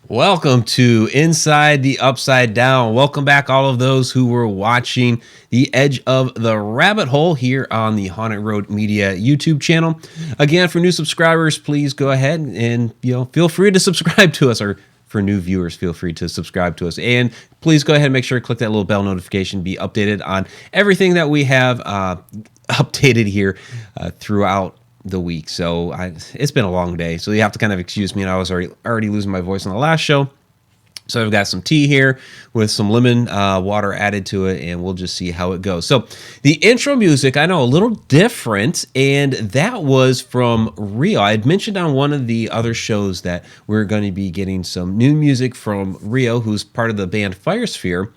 Welcome to Inside the Upside Down. Welcome back, all of those who were watching The Edge of the Rabbit Hole here on the Haunted Road Media YouTube channel. Again, for new subscribers, please go ahead and feel free to subscribe to us, or for new viewers, feel free to subscribe to us. And please go ahead and make sure to click that little bell notification, be updated on everything that we have updated here throughout the week. So it's been a long day, so you have to kind of excuse me, and I was already losing my voice on the last show. So I've got some tea here with some lemon water added to it, and we'll just see how it goes. So the intro music, I know, a little different, and that was from Rio. I had mentioned on one of the other shows that we're going to be getting some new music from Rio, who's part of the band Firesphere.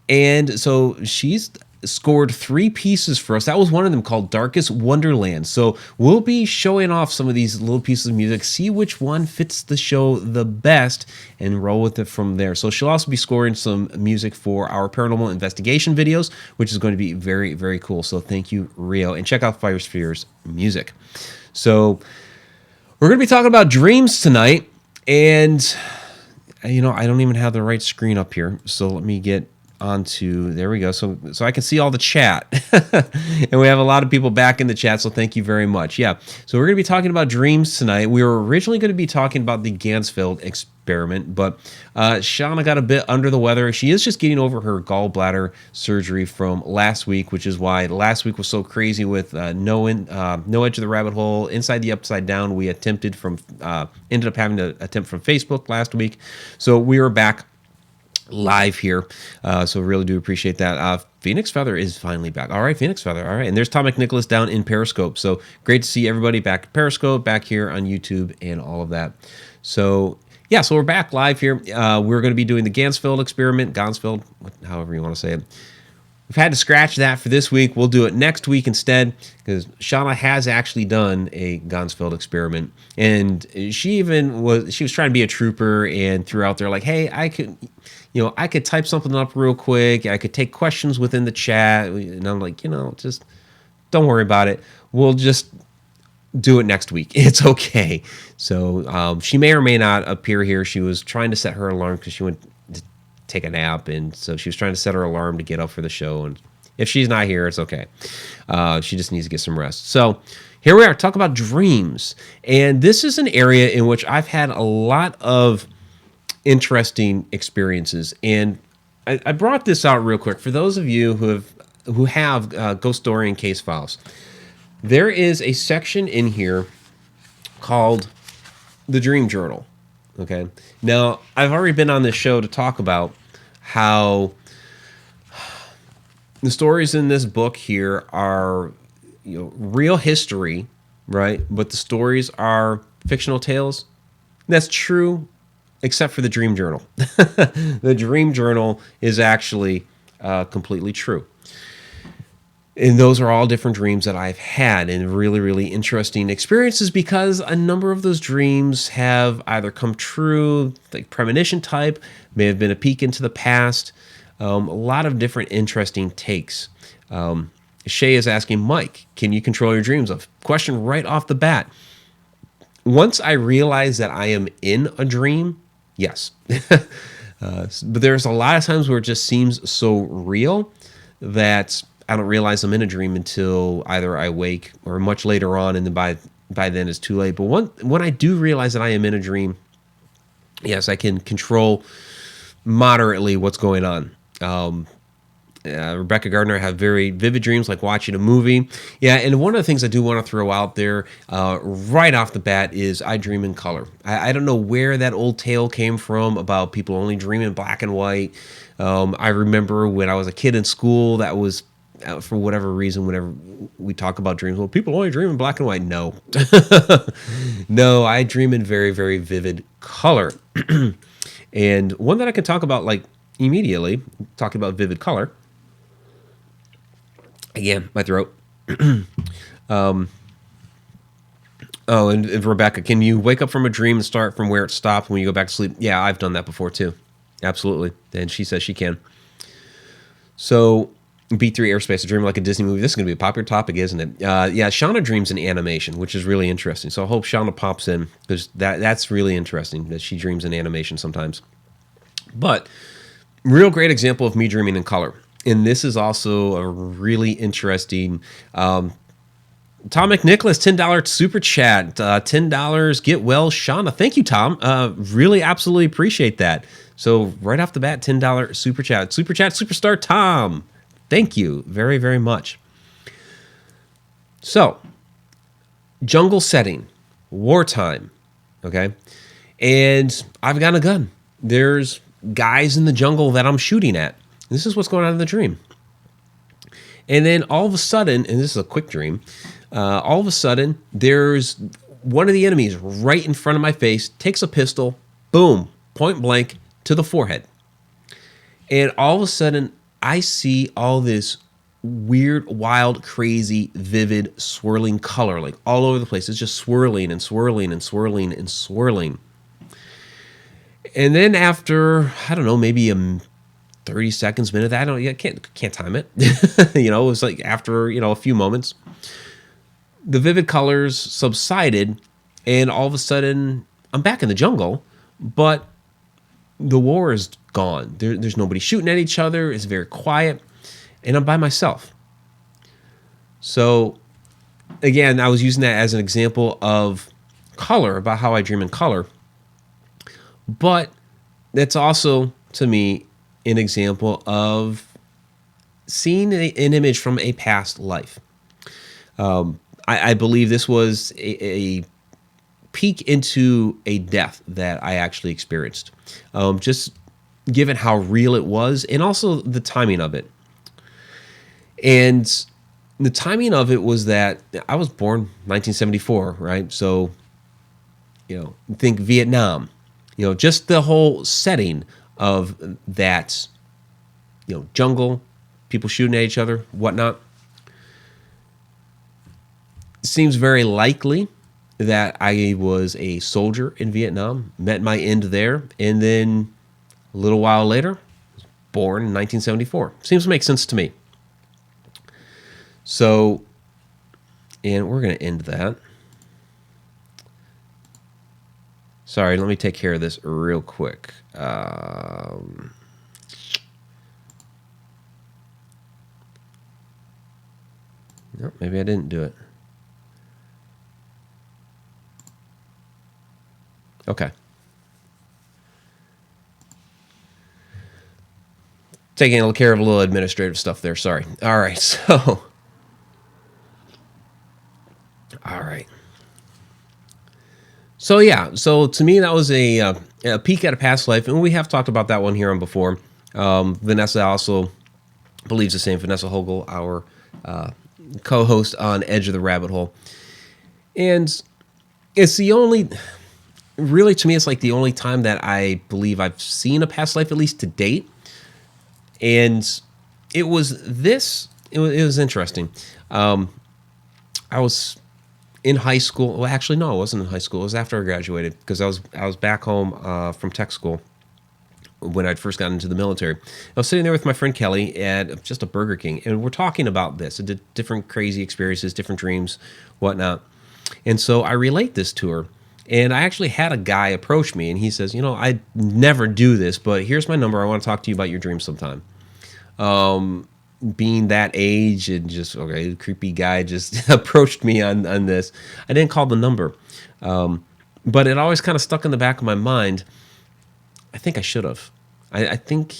And so she's scored 3 pieces for us. That was one of them, called Darkest Wonderland. So we'll be showing off some of these little pieces of music, see which one fits the show the best, and roll with it from there. So she'll also be scoring some music for our paranormal investigation videos, which is going to be very, very cool. So thank you, Rio. And check out Firesphere's music. So we're going to be talking about dreams tonight. And, I don't even have the right screen up here. So let me get onto, there we go, so I can see all the chat. And we have a lot of people back in the chat, so thank you very much. Yeah, so we're going to be talking about dreams tonight. We were originally going to be talking about the Gansfeld experiment, but Shauna got a bit under the weather. She is just getting over her gallbladder surgery from last week, which is why last week was so crazy with no Edge of the Rabbit Hole, Inside the Upside Down. We ended up having to attempt from Facebook last week, so we were back live here, so really do appreciate that. Phoenix Feather is finally back. All right, Phoenix Feather. All right, and there's Tomic Nicholas down in Periscope. So great to see everybody back at Periscope, back here on YouTube, and all of that. So yeah, so we're back live here. We're going to be doing the Gansfeld experiment, however you want to say it. We've had to scratch that for this week. We'll do it next week instead, because Shauna has actually done a Gansfeld experiment, and she was trying to be a trooper and threw out there like, hey, I could type something up real quick. I could take questions within the chat. And I'm like, just don't worry about it. We'll just do it next week. It's okay. So she may or may not appear here. She was trying to set her alarm because she went to take a nap. And so she was trying to set her alarm to get up for the show. And if she's not here, it's okay. She just needs to get some rest. So here we are, talk about dreams. And this is an area in which I've had a lot of interesting experiences, and I brought this out real quick for those of you who have Ghost Story and Case Files. There is a section in here called the Dream Journal. Okay, now I've already been on this show to talk about how the stories in this book here are real history, right? But the stories are fictional tales. That's true, except for the Dream Journal. The Dream Journal is actually completely true. And those are all different dreams that I've had, and really, really interesting experiences, because a number of those dreams have either come true, like premonition type, may have been a peek into the past. A lot of different interesting takes. Shay is asking, Mike, can you control your dreams? A question right off the bat. Once I realize that I am in a dream, yes. But there's a lot of times where it just seems so real that I don't realize I'm in a dream until either I wake or much later on, and then by then it's too late. But when I do realize that I am in a dream, yes, I can control moderately what's going on. Rebecca Gardner have very vivid dreams, like watching a movie. Yeah, and one of the things I do want to throw out there right off the bat is I dream in color. I don't know where that old tale came from about people only dreaming in black and white. I remember when I was a kid in school, that was, for whatever reason, whenever we talk about dreams, well, people only dream in black and white. No. No, I dream in very, very vivid color. And one that I can talk about like immediately, talking about vivid color, again, my throat. And Rebecca, can you wake up from a dream and start from where it stopped when you go back to sleep? Yeah, I've done that before too. Absolutely. And she says she can. So B3 Airspace, a dream like a Disney movie. This is going to be a popular topic, isn't it? Yeah, Shauna dreams in animation, which is really interesting. So I hope Shauna pops in, because that's really interesting that she dreams in animation sometimes. But real great example of me dreaming in color. And this is also a really interesting Tom McNicholas, $10 super chat. $10. Get well, Shauna. Thank you, Tom. Really absolutely appreciate that. So right off the bat, $10 super chat. Super chat superstar Tom. Thank you very, very much. So, jungle setting, wartime, okay? And I've got a gun. There's guys in the jungle that I'm shooting at. This is what's going on in the dream. And then all of a sudden, and this is a quick dream, all of a sudden, there's one of the enemies right in front of my face, takes a pistol, boom, point blank to the forehead. And all of a sudden, I see all this weird, wild, crazy, vivid, swirling color, like all over the place. It's just swirling and swirling and swirling and swirling. And then after, I don't know, maybe 30 seconds, minute, I can't time it. It was like after, a few moments, the vivid colors subsided, and all of a sudden, I'm back in the jungle, but the war is gone. There's nobody shooting at each other. It's very quiet, and I'm by myself. So, again, I was using that as an example of color, about how I dream in color. But that's also, to me, an example of seeing an image from a past life. I believe this was a peek into a death that I actually experienced. Just given how real it was, and also the timing of it. And the timing of it was that I was born 1974, right? So, think Vietnam. Just the whole setting of that, jungle, people shooting at each other, whatnot. It seems very likely that I was a soldier in Vietnam, met my end there, and then a little while later, was born in 1974. Seems to make sense to me. So, and we're going to end that. Sorry, let me take care of this real quick. No, maybe I didn't do it. Okay. Taking care of a little administrative stuff there. Sorry. All right. So, all right. So yeah, so to me that was a peek at a past life, and we have talked about that one here on before. Vanessa also believes the same. Vanessa Hogel, our co-host on Edge of the Rabbit Hole, and it's the only, really to me, it's like the only time that I believe I've seen a past life, at least to date. And it was this. It was interesting. I was in high school. Well, actually, no, it wasn't in high school. It was after I graduated, because I was back home from tech school when I'd first gotten into the military. I was sitting there with my friend Kelly at just a Burger King, and we're talking about this, different crazy experiences, different dreams, whatnot. And so I relate this to her. And I actually had a guy approach me, and he says, I never do this, but here's my number. I want to talk to you about your dreams sometime. Being that age, and just, okay, the creepy guy just approached me on this. I didn't call the number, but it always kind of stuck in the back of my mind. I think I should have. I think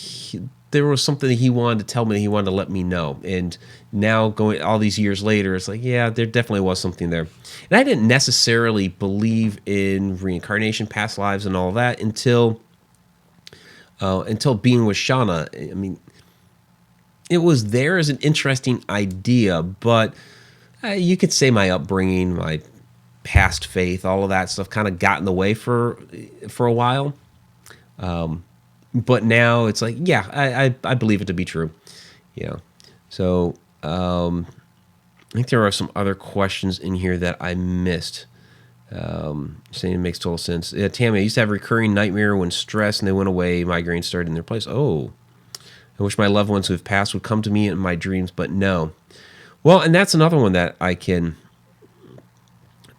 there was something that he wanted to tell me, that he wanted to let me know. And now, going all these years later, it's like, yeah, there definitely was something there. And I didn't necessarily believe in reincarnation, past lives, and all that until being with Shauna. I mean, it was there as an interesting idea, but you could say my upbringing, my past faith, all of that stuff kind of got in the way for a while. But now it's like, yeah, I believe it to be true. Yeah. So I think there are some other questions in here that I missed. Saying it makes total sense. Yeah, Tammy, I used to have a recurring nightmare when stressed, and they went away. Migraines started in their place. Oh, I wish my loved ones who have passed would come to me in my dreams, but no. Well, and that's another one that I can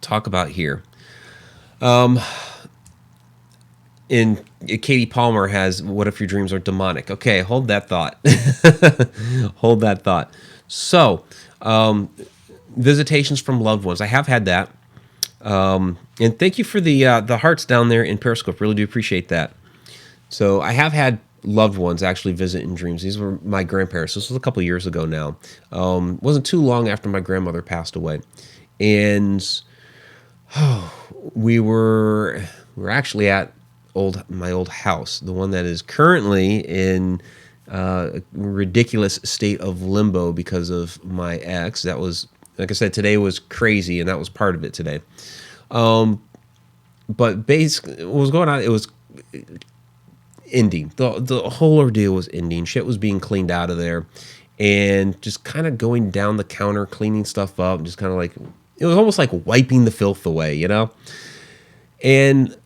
talk about here. And Katie Palmer has, what if your dreams are demonic? Okay, hold that thought. Hold that thought. So, visitations from loved ones. I have had that. And thank you for the hearts down there in Periscope. Really do appreciate that. So I have had loved ones actually visit in dreams. These were my grandparents. This was a couple years ago now. Wasn't too long after my grandmother passed away. And we were actually at my old house, the one that is currently in a ridiculous state of limbo because of my ex. That was, like I said, today was crazy, and that was part of it today. But basically, what was going on, it was ending. The whole ordeal was ending. Shit was being cleaned out of there, and just kind of going down the counter, cleaning stuff up, just kind of like, it was almost like wiping the filth away, you know? And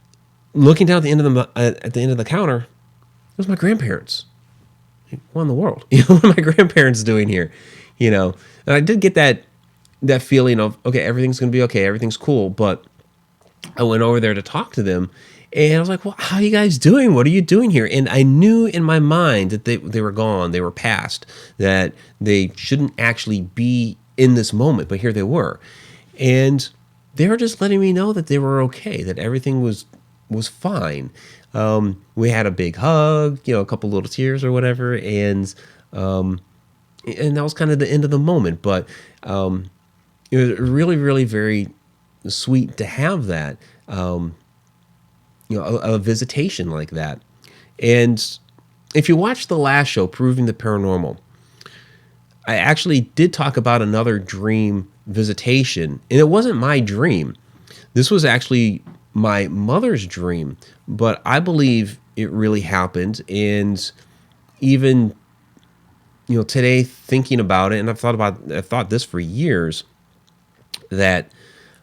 looking down at the end of the counter, it was my grandparents. Like, what in the world? You know, what are my grandparents doing here? You know, and I did get that feeling of, okay, everything's going to be okay, everything's cool. But I went over there to talk to them, and I was like, well, how are you guys doing? What are you doing here? And I knew in my mind that they were gone, they were past, that they shouldn't actually be in this moment, but here they were. And they were just letting me know that they were okay, that everything was fine. We had a big hug, you know, a couple little tears or whatever, and that was kind of the end of the moment. But it was really, really very sweet to have that, a visitation like that. And if you watch the last show, Proving the Paranormal, I actually did talk about another dream visitation, and it wasn't my dream. This was actually my mother's dream, but I believe it really happened. And even, today thinking about it, and I've thought this for years, that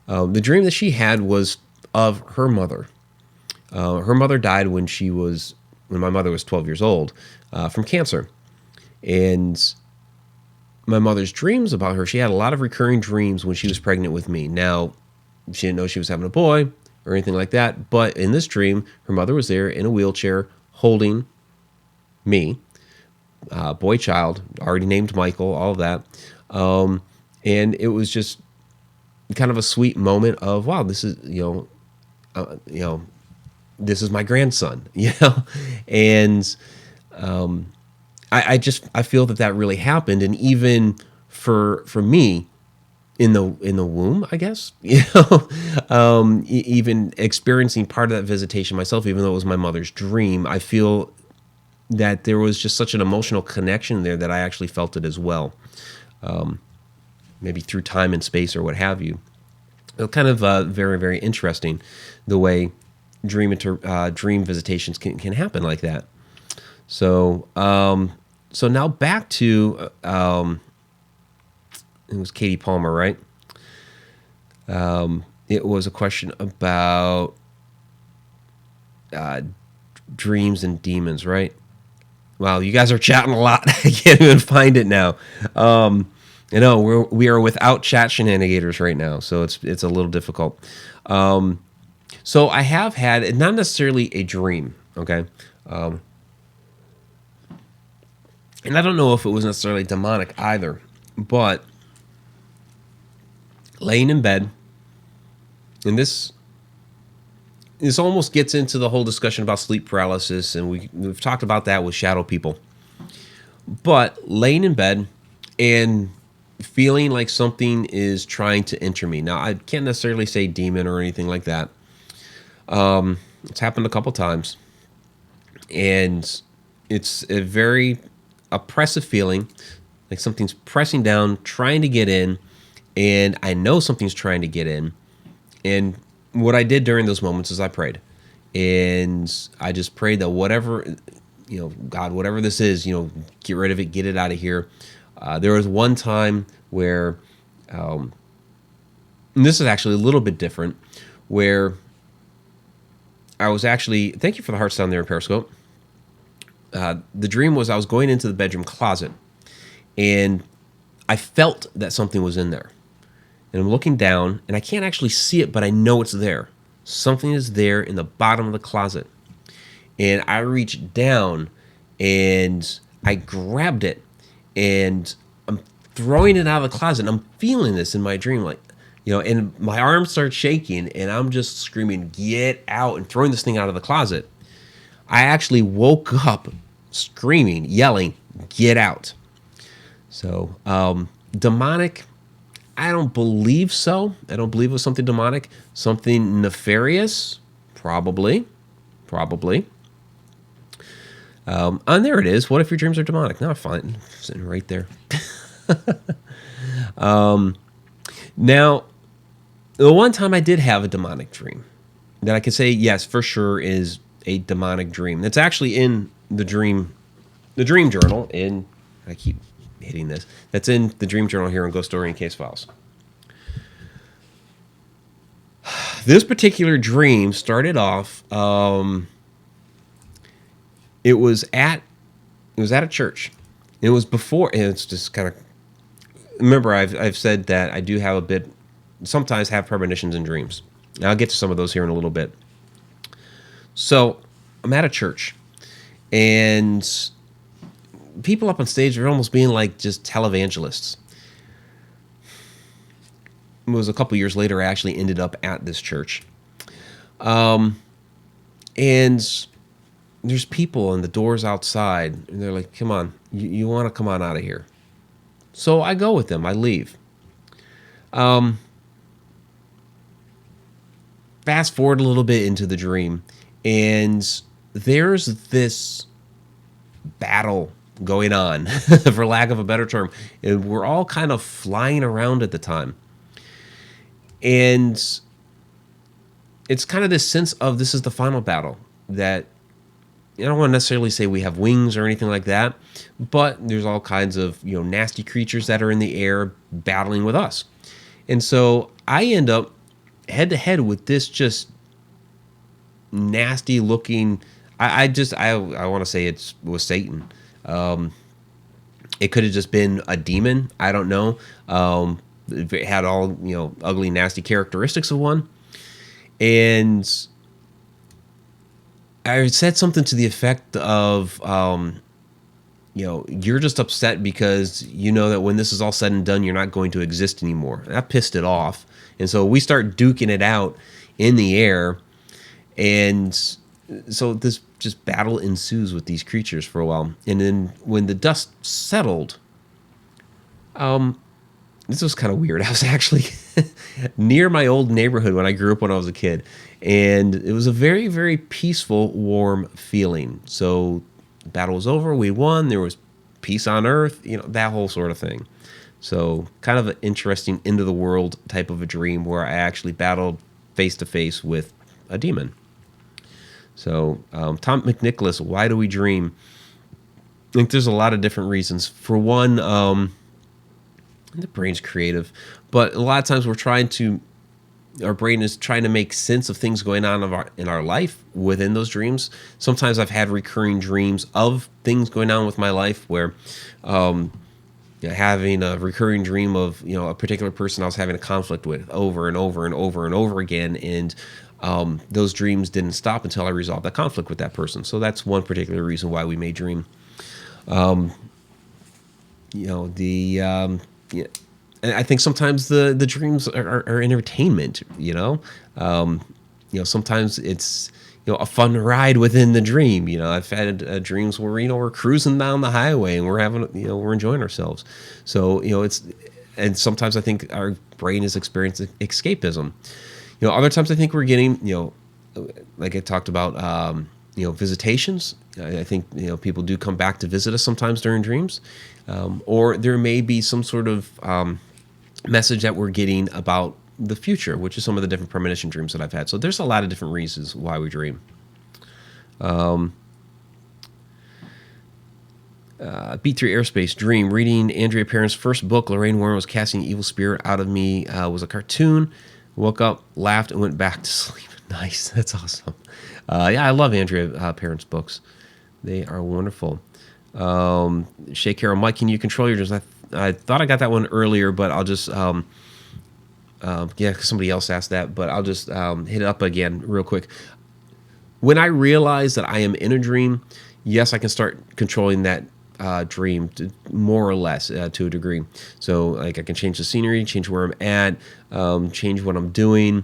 the dream that she had was of her mother. Her mother died when my mother was 12 years old, from cancer. And my mother's dreams about her, she had a lot of recurring dreams when she was pregnant with me. Now, she didn't know she was having a boy or anything like that, but in this dream, her mother was there in a wheelchair holding me, boy child, already named Michael, all of that. And it was just kind of a sweet moment of, wow, this is, this is my grandson, and I feel that really happened. And even for me in the womb, I guess, even experiencing part of that visitation myself, even though it was my mother's dream, I feel that there was just such an emotional connection there that I actually felt it as well. Maybe through time and space or what have you. Kind of very, very interesting the way dream visitations can happen like that. So so now back to it was Katie Palmer, right? It was a question about dreams and demons, right? Wow, you guys are chatting a lot. I can't even find it now. We are without chat shenanigans right now, so it's a little difficult. So I have had, not necessarily a dream, okay? And I don't know if it was necessarily demonic either, but laying in bed, and this almost gets into the whole discussion about sleep paralysis, and we've talked about that with shadow people. But laying in bed and feeling like something is trying to enter me. Now, I can't necessarily say demon or anything like that. It's happened a couple times, and it's a very oppressive feeling, like something's pressing down, trying to get in, and I know something's trying to get in. And what I did during those moments is I prayed, and I just prayed that whatever, God, whatever this is, get rid of it, get it out of here. There was one time where, and this is actually a little bit different, where I was actually, thank you for the hearts down there in Periscope. The dream was I was going into the bedroom closet, and I felt that something was in there. And I'm looking down, and I can't actually see it, but I know it's there. Something is there in the bottom of the closet. And I reached down, and I grabbed it, and I'm throwing it out of the closet. And I'm feeling this in my dream, like, and my arms start shaking, and I'm just screaming, "Get out!" and throwing this thing out of the closet. I actually woke up screaming, yelling, "Get out!" So, demonic, I don't believe so. I don't believe it was something demonic. Something nefarious, probably. And there it is. What if your dreams are demonic? No, fine. Sitting right there. Now, the one time I did have a demonic dream that I can say, yes, for sure is a demonic dream. That's actually in the dream journal. I keep hitting this. That's in the dream journal here on Ghost Story and Case Files. This particular dream started off. It was at a church. It was before. And it's just kind of. Remember, I've said that I do have sometimes have premonitions and dreams. And I'll get to some of those here in a little bit. So I'm at a church, and people up on stage are almost being like just televangelists. It was a couple years later I actually ended up at this church. And there's people and the doors outside, and they're like, "Come on, you want to come on out of here." So I go with them. I leave. Fast forward a little bit into the dream, and there's this battle going on, for lack of a better term. And we're all kind of flying around at the time. And it's kind of this sense of this is the final battle, that I don't want to necessarily say we have wings or anything like that, but there's all kinds of, nasty creatures that are in the air battling with us. And so I end up head to head with this just nasty looking, I want to say it was Satan. It could have just been a demon. I don't know. It had all, ugly, nasty characteristics of one. And I said something to the effect of, you're just upset because you know that when this is all said and done, you're not going to exist anymore. And that pissed it off. And so we start duking it out in the air. And so this just battle ensues with these creatures for a while. And then when the dust settled, this was kind of weird. I was actually near my old neighborhood when I grew up when I was a kid. And it was a very, very peaceful, warm feeling. So the battle was over. We won. There was peace on earth, that whole sort of thing. So kind of an interesting end of the world type of a dream where I actually battled face to face with a demon. So Tom McNicholas, why do we dream? I think there's a lot of different reasons. For one, the brain's creative, but a lot of times our brain is trying to make sense of things going on in our life within those dreams. Sometimes I've had recurring dreams of things going on with my life where having a recurring dream of a particular person I was having a conflict with over and over and over and over again, and those dreams didn't stop until I resolved that conflict with that person. So that's one particular reason why we may dream. And I think sometimes the dreams are entertainment. Sometimes it's a fun ride within the dream. I've had dreams where we're cruising down the highway and we're having we're enjoying ourselves. So and sometimes I think our brain is experiencing escapism. Other times I think we're getting like I talked about visitations. I think people do come back to visit us sometimes during dreams, or there may be some sort of message that we're getting about the future, which is some of the different premonition dreams that I've had. So there's a lot of different reasons why we dream. B3 Airspace Dream. Reading Andrea Perron's first book, Lorraine Warren was casting evil spirit out of me, was a cartoon. Woke up, laughed, and went back to sleep. Nice. That's awesome. I love Andrea Perron's books. They are wonderful. Shay Carroll, Mike, can you control your dreams? I thought I got that one earlier, but I'll just yeah, 'cause somebody else asked that, but I'll just hit it up again real quick. When I realize that I am in a dream, yes, I can start controlling that dream more or less to a degree. So, like, I can change the scenery, change where I'm at, change what I'm doing.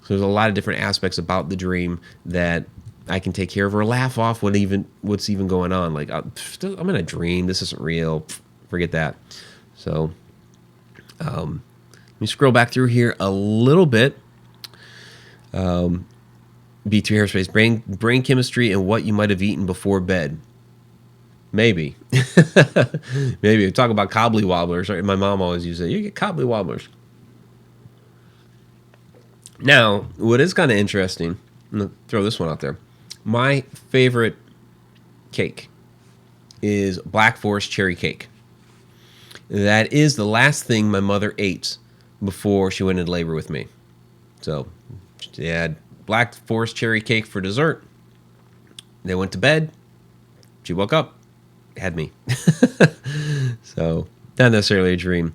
So, there's a lot of different aspects about the dream that I can take care of or laugh off what's even going on. Like, I'm in a dream. This isn't real. Forget that. So, let me scroll back through here a little bit. B2 Hairspace, brain chemistry and what you might have eaten before bed. Maybe. Maybe. Talk about cobbly wobblers. Right? My mom always used it. You get cobbly wobblers. Now, what is kind of interesting, I'm going to throw this one out there. My favorite cake is Black Forest cherry cake. That is the last thing my mother ate before she went into labor with me. So she had Black Forest cherry cake for dessert. They went to bed. She woke up, had me. So not necessarily a dream.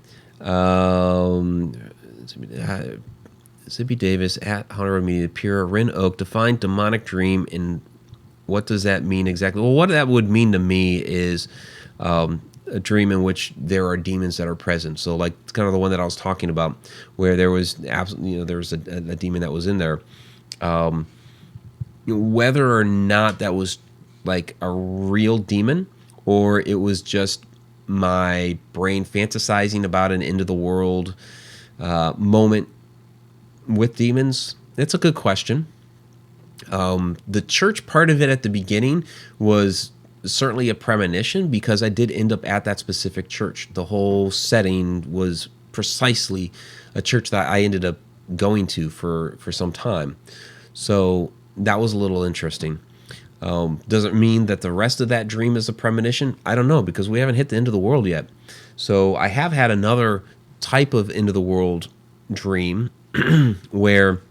Zippy Davis at Hunter Media, Pure Rin Oak, define demonic dream and what does that mean exactly? Well, what that would mean to me is a dream in which there are demons that are present. So, like, it's kind of the one that I was talking about, where there was there was a demon that was in there. Whether or not that was like a real demon or it was just my brain fantasizing about an end of the world moment with demons, it's a good question. The church part of it at the beginning was certainly a premonition because I did end up at that specific church. The whole setting was precisely a church that I ended up going to for some time. So that was a little interesting. Does it mean that the rest of that dream is a premonition? I don't know because we haven't hit the end of the world yet. So I have had another type of end of the world dream where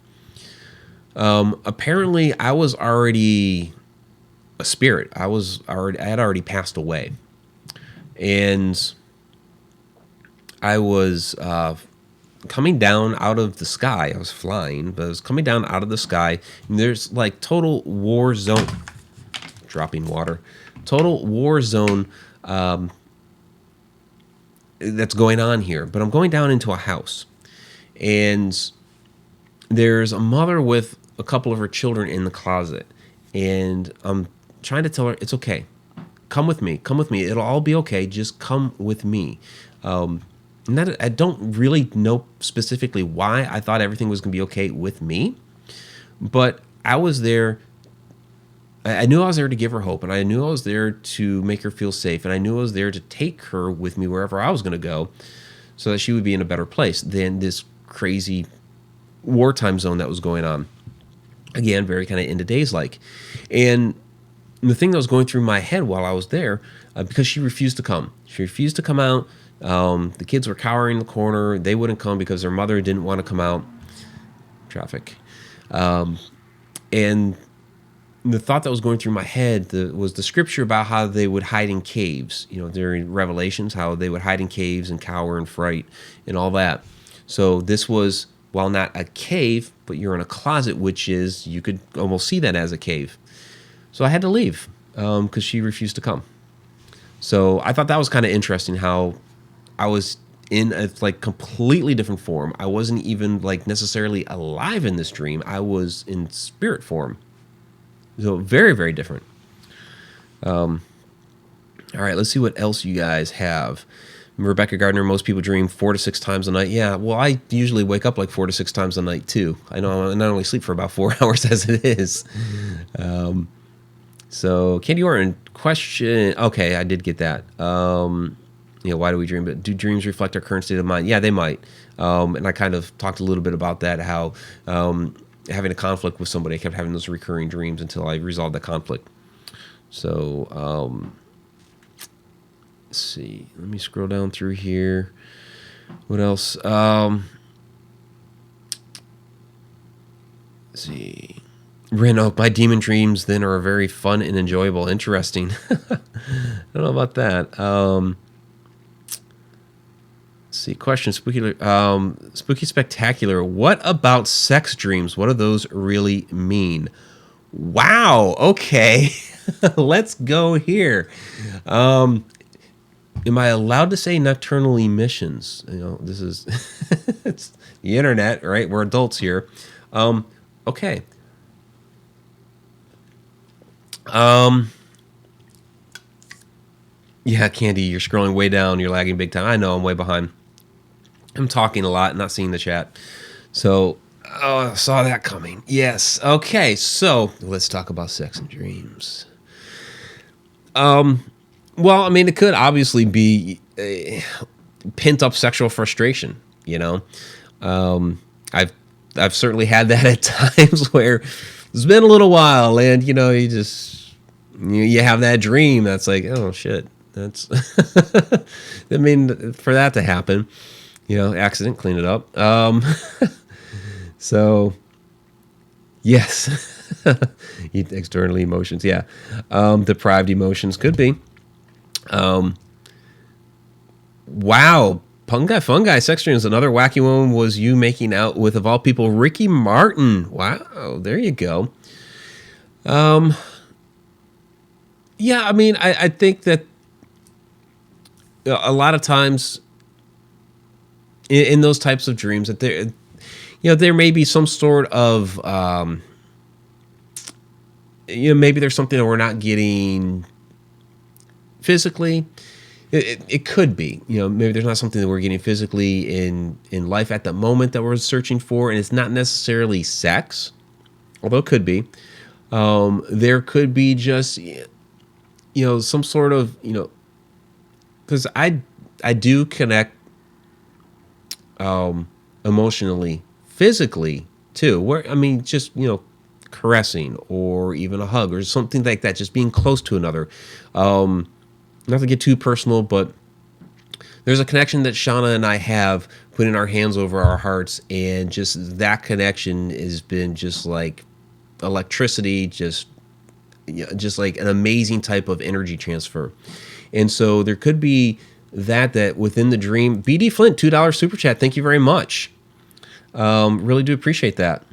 apparently I was already a spirit. I had already passed away, and I was coming down out of the sky. I was flying, but I was coming down out of the sky. And there's like total war zone. Dropping water. Total war zone that's going on here. But I'm going down into a house, and there's a mother with a couple of her children in the closet, and I'm trying to tell her it's okay. Come with me. Come with me. It'll all be okay. Just come with me. I don't really know specifically why I thought everything was going to be okay with me, but I was there. I knew I was there to give her hope, and I knew I was there to make her feel safe, and I knew I was there to take her with me wherever I was going to go so that she would be in a better place than this crazy wartime zone that was going on. Again, very kind of end of days like. And the thing that was going through my head while I was there, because she refused to come. She refused to come out. The kids were cowering in the corner. They wouldn't come because their mother didn't want to come out. Traffic. And the thought that was going through my head was the scripture about how they would hide in caves. During Revelations, how they would hide in caves and cower and fright and all that. So this was, while not a cave, but you're in a closet, which is, you could almost see that as a cave. So I had to leave because she refused to come. So I thought that was kind of interesting how I was in a like completely different form. I wasn't even like necessarily alive in this dream. I was in spirit form. So very, very different. All right, let's see what else you guys have. Rebecca Gardner, most people dream 4 to 6 times a night. Yeah, well, I usually wake up like 4 to 6 times a night too. I know I not only sleep for about 4 hours as it is. So Candy Orton, question. Okay, I did get that. Why do we dream? But do dreams reflect our current state of mind? Yeah, they might. And I kind of talked a little bit about that, how having a conflict with somebody, I kept having those recurring dreams until I resolved the conflict. So let's see. Let me scroll down through here. What else? Let's see. Ren, my demon dreams then are very fun and enjoyable. Interesting. I don't know about that. Let's see, question, spooky spectacular. What about sex dreams? What do those really mean? Wow. Okay. Let's go here. Am I allowed to say nocturnal emissions? This is it's the internet, right? We're adults here. Okay. Yeah, Candy, you're scrolling way down. You're lagging big time. I know I'm way behind. I'm talking a lot, not seeing the chat. So, saw that coming. Yes. Okay. So let's talk about sex and dreams. Well, I mean, it could obviously be pent up sexual frustration. I've certainly had that at times where it's been a little while, and you have that dream that's like, oh shit, that's. I mean, for that to happen, accident, clean it up. So, yes, external emotions, yeah, deprived emotions could be. Wow. Fungi, sex dreams. Another wacky one was you making out with, of all people, Ricky Martin. Wow. There you go. Yeah, I mean, I think that a lot of times in those types of dreams that there may be some sort of, maybe there's something that we're not getting physically. It could be, maybe there's not something that we're getting physically in life at the moment that we're searching for, and it's not necessarily sex, although it could be. There could be just, some sort of, because I do connect emotionally, physically too. Where I mean, just caressing or even a hug or something like that, just being close to another. Not to get too personal, but there's a connection that Shauna and I have, putting our hands over our hearts, and just that connection has been just like electricity, just like an amazing type of energy transfer. And so there could be that within the dream. BD Flint, $2 super chat. Thank you very much. Really do appreciate that.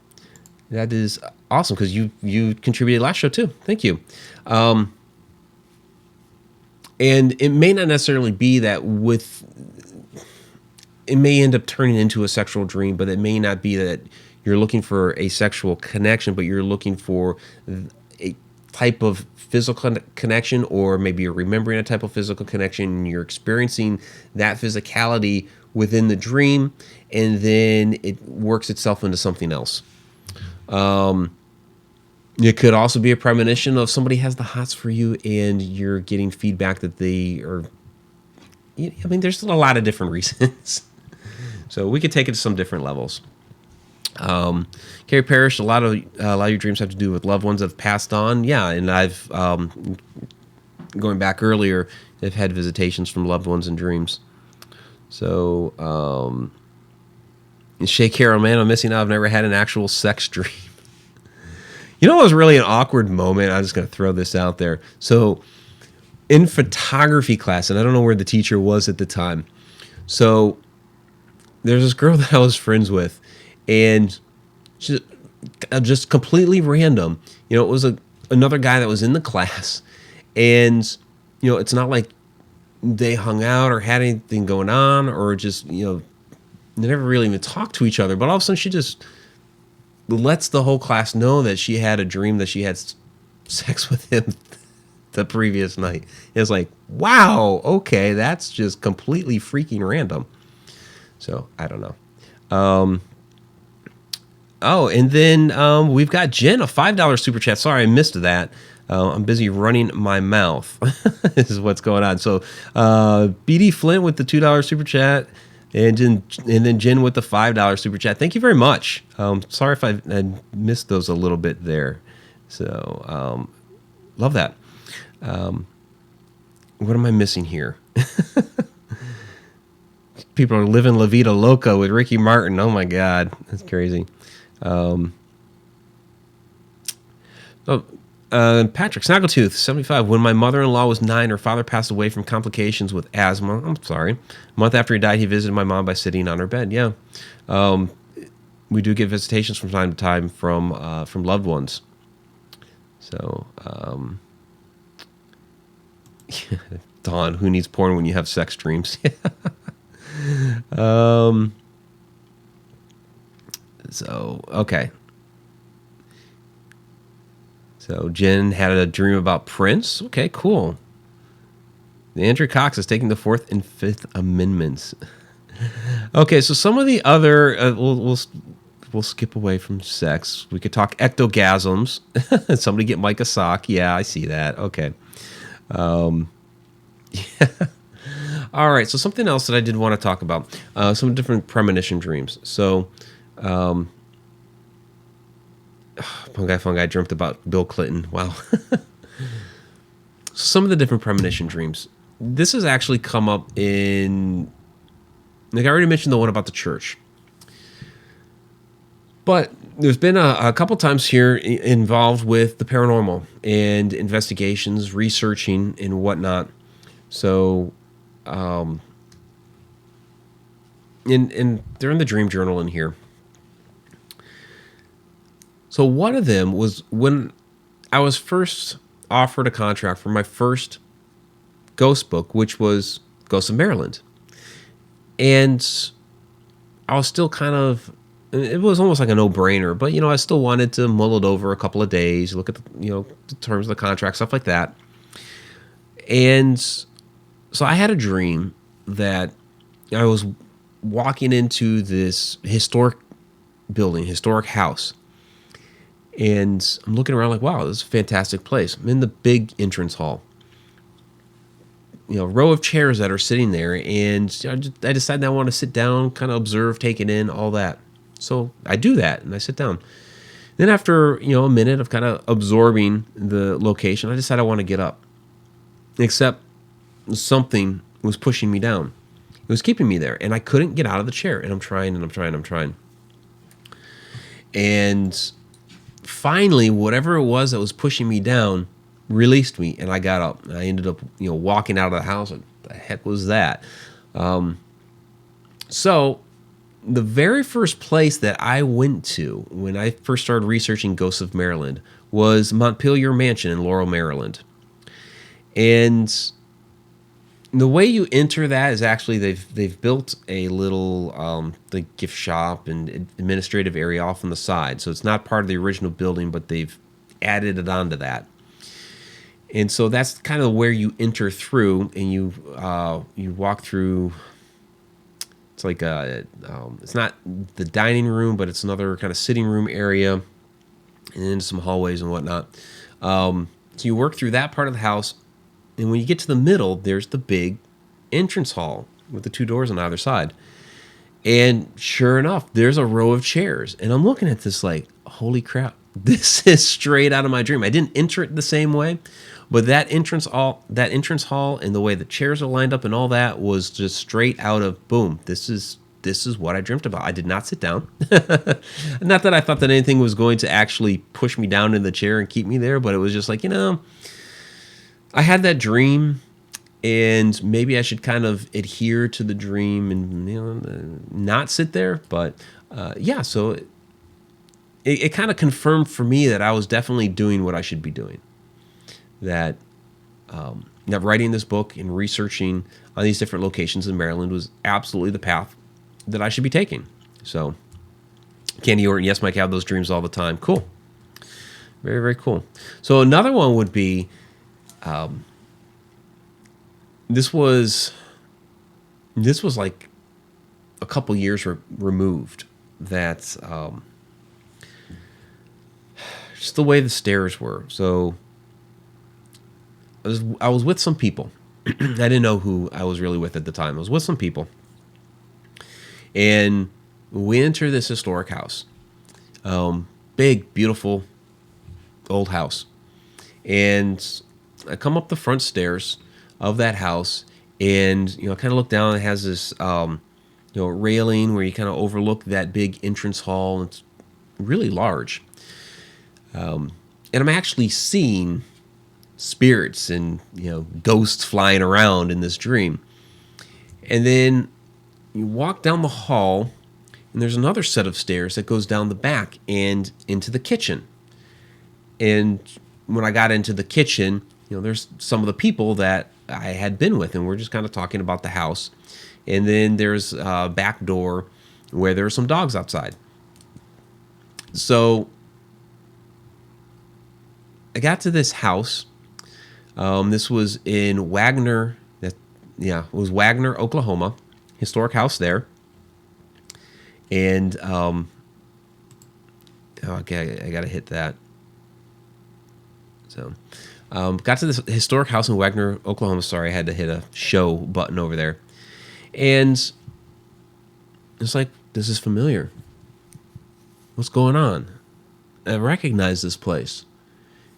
That is awesome, because you contributed last show too. Thank you. And it may not necessarily be that it may end up turning into a sexual dream, but it may not be that you're looking for a sexual connection, but you're looking for a type of physical connection, or maybe you're remembering a type of physical connection, and you're experiencing that physicality within the dream, and then it works itself into something else. It could also be a premonition of somebody has the hots for you, and you're getting feedback that they are. I mean, there's a lot of different reasons. So we could take it to some different levels. Carrie Parrish, a lot of your dreams have to do with loved ones that have passed on. Yeah, and I've going back earlier, I've had visitations from loved ones in dreams. So, Shay Carroll, man, I'm missing out. I've never had an actual sex dream. It was really an awkward moment. I'm just going to throw this out there. So in photography class, and I don't know where the teacher was at the time. So there's this girl that I was friends with, and she just completely random. It was another guy that was in the class, and it's not like they hung out or had anything going on, or just they never really even talked to each other. But all of a sudden, she just lets the whole class know that she had a dream that she had sex with him the previous night. It's like, wow, okay, that's just completely freaking random. So I don't know. And then we've got Jen, a $5 super chat. Sorry, I missed that. I'm busy running my mouth. This is what's going on. So BD Flint with the $2 super chat. And then Jen with the $5 super chat. Thank you very much. Sorry if I missed those a little bit there. So love that. What am I missing here? People are living La Vida Loca with Ricky Martin. Oh my God, that's crazy. Oh, Patrick Snaggletooth, 75. When my mother-in-law was 9, her father passed away from complications with asthma. I'm sorry. A month after he died, he visited my mom by sitting on her bed. Yeah. Um, we do get visitations from time to time from loved ones. So, Dawn, who needs porn when you have sex dreams? Okay. So Jen had a dream about Prince. Okay, cool. Andrew Cox is taking the Fourth and Fifth Amendments. Okay, so some of the other we'll skip away from sex. We could talk ectogasms. Somebody get Mike a sock. Yeah, I see that. Okay. Yeah. All right. So something else that I did want to talk about. Some different premonition dreams. So, fungi dreamt about Bill Clinton. Wow. Some of the different premonition dreams. This has actually come up in, like I already mentioned the one about the church. But there's been a couple times here involved with the paranormal and investigations, researching, and whatnot. So, and they're in the dream journal in here. So one of them was when I was first offered a contract for my first ghost book, which was Ghosts of Maryland. And I was still kind of, it was almost like a no-brainer, but, I still wanted to mull it over a couple of days, look at, the terms of the contract, stuff like that. And so I had a dream that I was walking into this historic building, historic house. And I'm looking around like, wow, this is a fantastic place. I'm in the big entrance hall. Row of chairs that are sitting there. And I decided I want to sit down, kind of observe, take it in, all that. So I do that, and I sit down. Then after, a minute of kind of absorbing the location, I decide I want to get up. Except something was pushing me down. It was keeping me there, and I couldn't get out of the chair. And I'm trying. And finally, whatever it was that was pushing me down released me, and I got up. And I ended up, walking out of the house. What the heck was that? So the very first place that I went to when I first started researching Ghosts of Maryland was Montpelier Mansion in Laurel, Maryland. And the way you enter that is actually they've built a little the gift shop and administrative area off on the side. So it's not part of the original building, but they've added it onto that. And so that's kind of where you enter through, and you walk through. It's like it's not the dining room, but it's another kind of sitting room area, and then some hallways and whatnot. So you work through that part of the house. And when you get to the middle, there's the big entrance hall with the two doors on either side. And sure enough, there's a row of chairs. And I'm looking at this like, holy crap, this is straight out of my dream. I didn't enter it the same way, but that entrance hall and the way the chairs are lined up and all that was just straight out of, boom, this is what I dreamt about. I did not sit down. Not that I thought that anything was going to actually push me down in the chair and keep me there, but it was just like, I had that dream, and maybe I should kind of adhere to the dream and not sit there. But so it kind of confirmed for me that I was definitely doing what I should be doing. That writing this book and researching on these different locations in Maryland was absolutely the path that I should be taking. So, Candy Orton, yes, Mike, I have those dreams all the time. Cool, very, very cool. So another one would be. This was like a couple years removed. That just the way the stairs were. So I was with some people. I didn't know who I was really with at the time. I was with some people, and we enter this historic house. Big, beautiful, old house, and I come up the front stairs of that house, and kind of look down. It has this railing where you kind of overlook that big entrance hall. It's really large. and I'm actually seeing spirits and ghosts flying around in this dream. And then you walk down the hall, and there's another set of stairs that goes down the back and into the kitchen. And when I got into the kitchen, there's some of the people that I had been with, and we're just kind of talking about the house. And then there's a back door where there are some dogs outside. So I got to this house. This was in Wagner. It was Wagner, Oklahoma. Historic house there. And okay, I gotta hit that. So, got to this historic house in Wagner, Oklahoma. Sorry, I had to hit a show button over there. And it's like, this is familiar. What's going on? I recognize this place.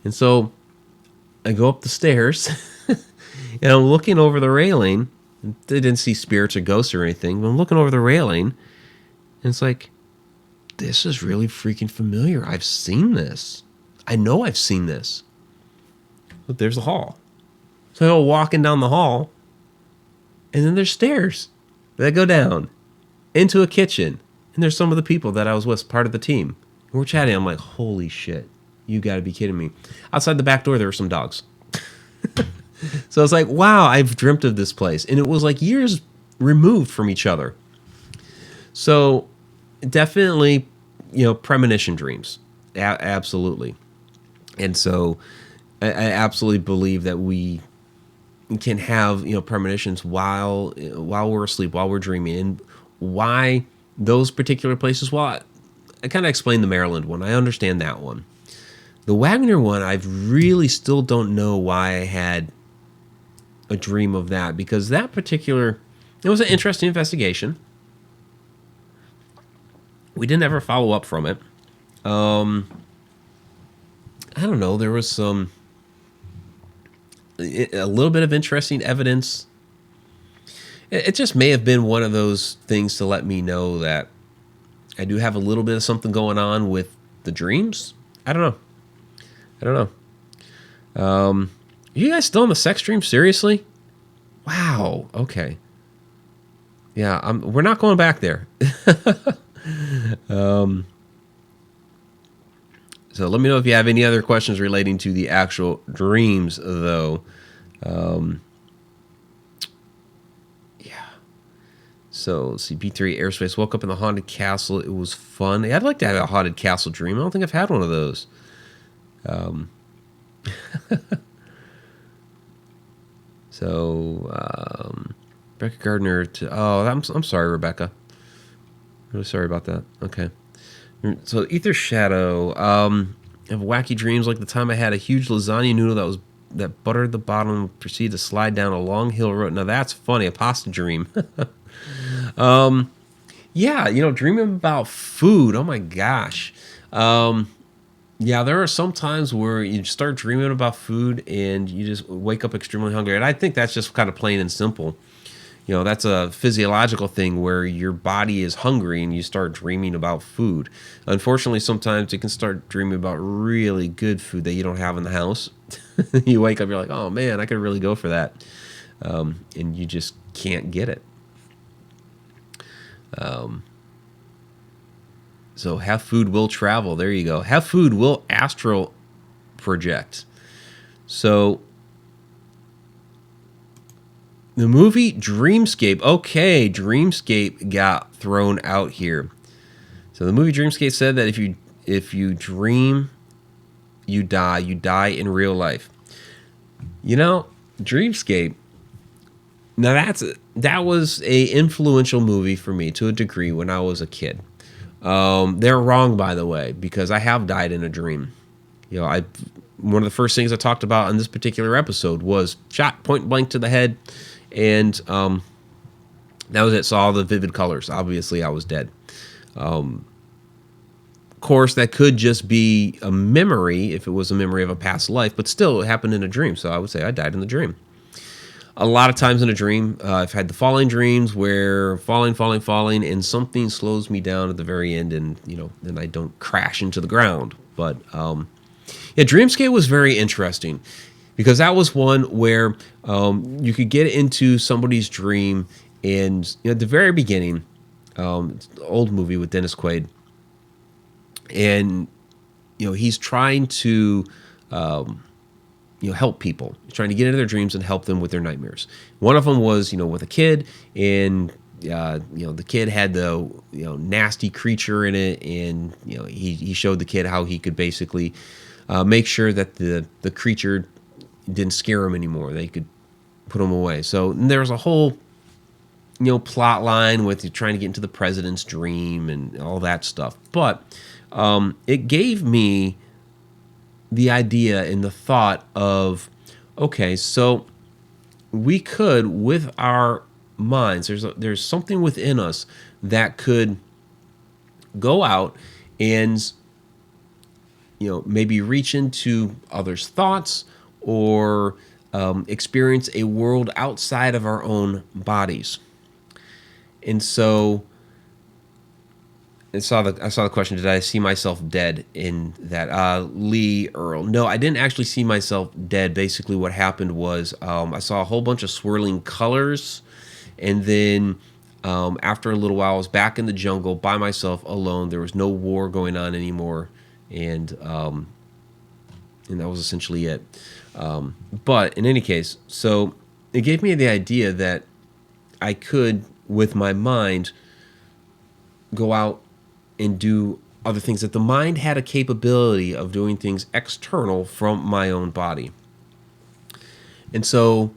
And so I go up the stairs and I'm looking over the railing. I didn't see spirits or ghosts or anything, but I'm looking over the railing and it's like, this is really freaking familiar. I've seen this. I know I've seen this. But there's the hall. So I go walking down the hall, and then there's stairs that go down into a kitchen. And there's some of the people that I was with, part of the team. And we're chatting. I'm like, holy shit. You got to be kidding me. Outside the back door, there were some dogs. So I was like, wow, I've dreamt of this place. And it was like years removed from each other. So definitely, premonition dreams. Absolutely. And so I absolutely believe that we can have, premonitions while we're asleep, while we're dreaming. And why those particular places? Well, I kind of explained the Maryland one. I understand that one. The Wagner one, I really still don't know why I had a dream of that, because that particular, it was an interesting investigation. We didn't ever follow up from it. I don't know. There was a little bit of interesting evidence. It just may have been one of those things to let me know that I do have a little bit of something going on with the dreams. I don't know. You guys still in the sex dream? Seriously? Wow. Okay. Yeah, we're not going back there. So let me know if you have any other questions relating to the actual dreams, though. Yeah. So let's see. B3 Airspace. Woke up in the haunted castle. It was fun. I'd like to have a haunted castle dream. I don't think I've had one of those. Rebecca Gardner. I'm sorry, Rebecca. Really sorry about that. Okay. So Ether Shadow. I have wacky dreams, like the time I had a huge lasagna noodle that buttered the bottom and proceeded to slide down a long hill road. Now that's funny, a pasta dream. Yeah, dreaming about food. Oh my gosh. Yeah, there are some times where you start dreaming about food and you just wake up extremely hungry. And I think that's just kind of plain and simple. That's a physiological thing where your body is hungry and you start dreaming about food. Unfortunately, sometimes you can start dreaming about really good food that you don't have in the house. You wake up, you're like, oh man, I could really go for that. And you just can't get it. So have food will travel. There you go. Have food will astral project. So the movie Dreamscape. Okay, Dreamscape got thrown out here. So the movie Dreamscape said that if you dream, you die. You die in real life. Dreamscape. Now that was a influential movie for me to a degree when I was a kid. They're wrong, by the way, because I have died in a dream. One of the first things I talked about on this particular episode was shot point blank to the head, and that was it. Saw the vivid colors. Obviously, I was dead. Of course, that could just be a memory if it was a memory of a past life, but still, it happened in a dream. So I would say I died in the dream. A lot of times in a dream, I've had the falling dreams where falling, and something slows me down at the very end, and then I don't crash into the ground. But Yeah, Dreamscape was very interesting because that was one where you could get into somebody's dream, and at the very beginning, it's an old movie with Dennis Quaid, and he's trying to help people. He's trying to get into their dreams and help them with their nightmares. One of them was with a kid, and the kid had the nasty creature in it, and he showed the kid how he could basically make sure that the creature didn't scare him anymore. They could put him away. So there was a whole plot line with you trying to get into the president's dream and all that stuff. But it gave me the idea and the thought of, okay, so we could, with our minds, there's something within us that could go out and maybe reach into others' thoughts, or experience a world outside of our own bodies. And so I saw the question, did I see myself dead in that? Lee Earl. No, I didn't actually see myself dead. Basically what happened was I saw a whole bunch of swirling colors, and then after a little while I was back in the jungle by myself alone. There was no war going on anymore, and that was essentially it. But in any case, so it gave me the idea that I could, with my mind, go out and do other things, that the mind had a capability of doing things external from my own body. And so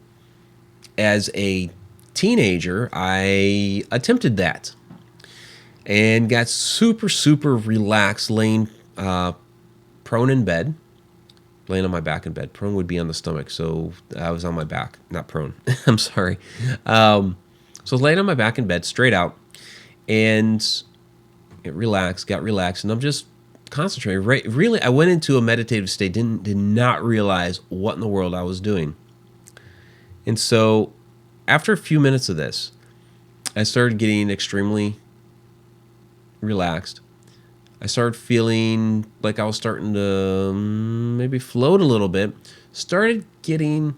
as a teenager, I attempted that and got super, super relaxed, laying prone in bed, laying on my back in bed. Prone would be on the stomach, so I was on my back, not prone. I'm sorry. So I was laying on my back in bed, straight out, and got relaxed, and I'm just concentrating. Really, I went into a meditative state, did not realize what in the world I was doing. And so after a few minutes of this, I started getting extremely relaxed. I started feeling like I was starting to maybe float a little bit. Started getting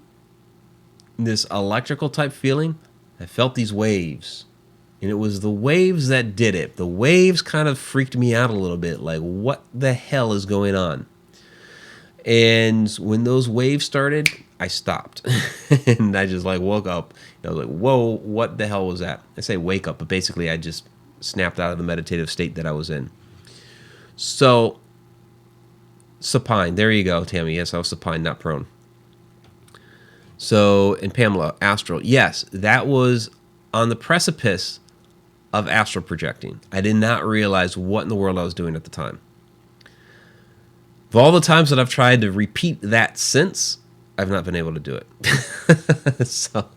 this electrical type feeling. I felt these waves. And it was the waves that did it. The waves kind of freaked me out a little bit. Like, what the hell is going on? And when those waves started, I stopped. And I just woke up. I was like, whoa, what the hell was that? I say wake up, but basically I just snapped out of the meditative state that I was in. So, supine. There you go, Tammy. Yes, I was supine, not prone. So, and Pamela, astral. Yes, that was on the precipice of astral projecting. I did not realize what in the world I was doing at the time. Of all the times that I've tried to repeat that since, I've not been able to do it. So,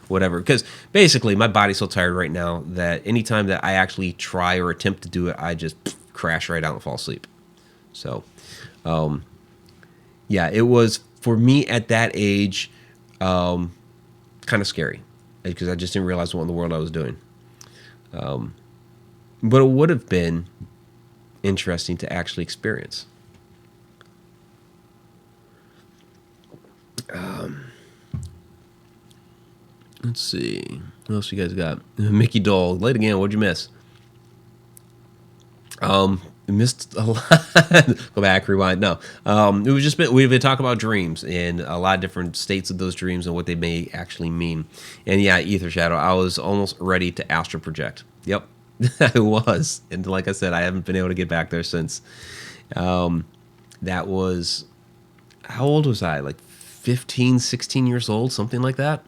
whatever. Because basically, my body's so tired right now that anytime that I actually try or attempt to do it, I just crash right out and fall asleep. So, yeah, it was, for me at that age, kind of scary, because I just didn't realize what in the world I was doing. But it would have been interesting to actually experience. Let's see. What else you guys got? Mickey Dole. Late again. What'd you miss? Missed a lot. Go back, rewind. No. It was just we've been talking about dreams and a lot of different states of those dreams and what they may actually mean. And yeah, Ether Shadow, I was almost ready to astral project. Yep. I was. And like I said, I haven't been able to get back there since. That was, how old was I? Like 15, 16 years old, something like that.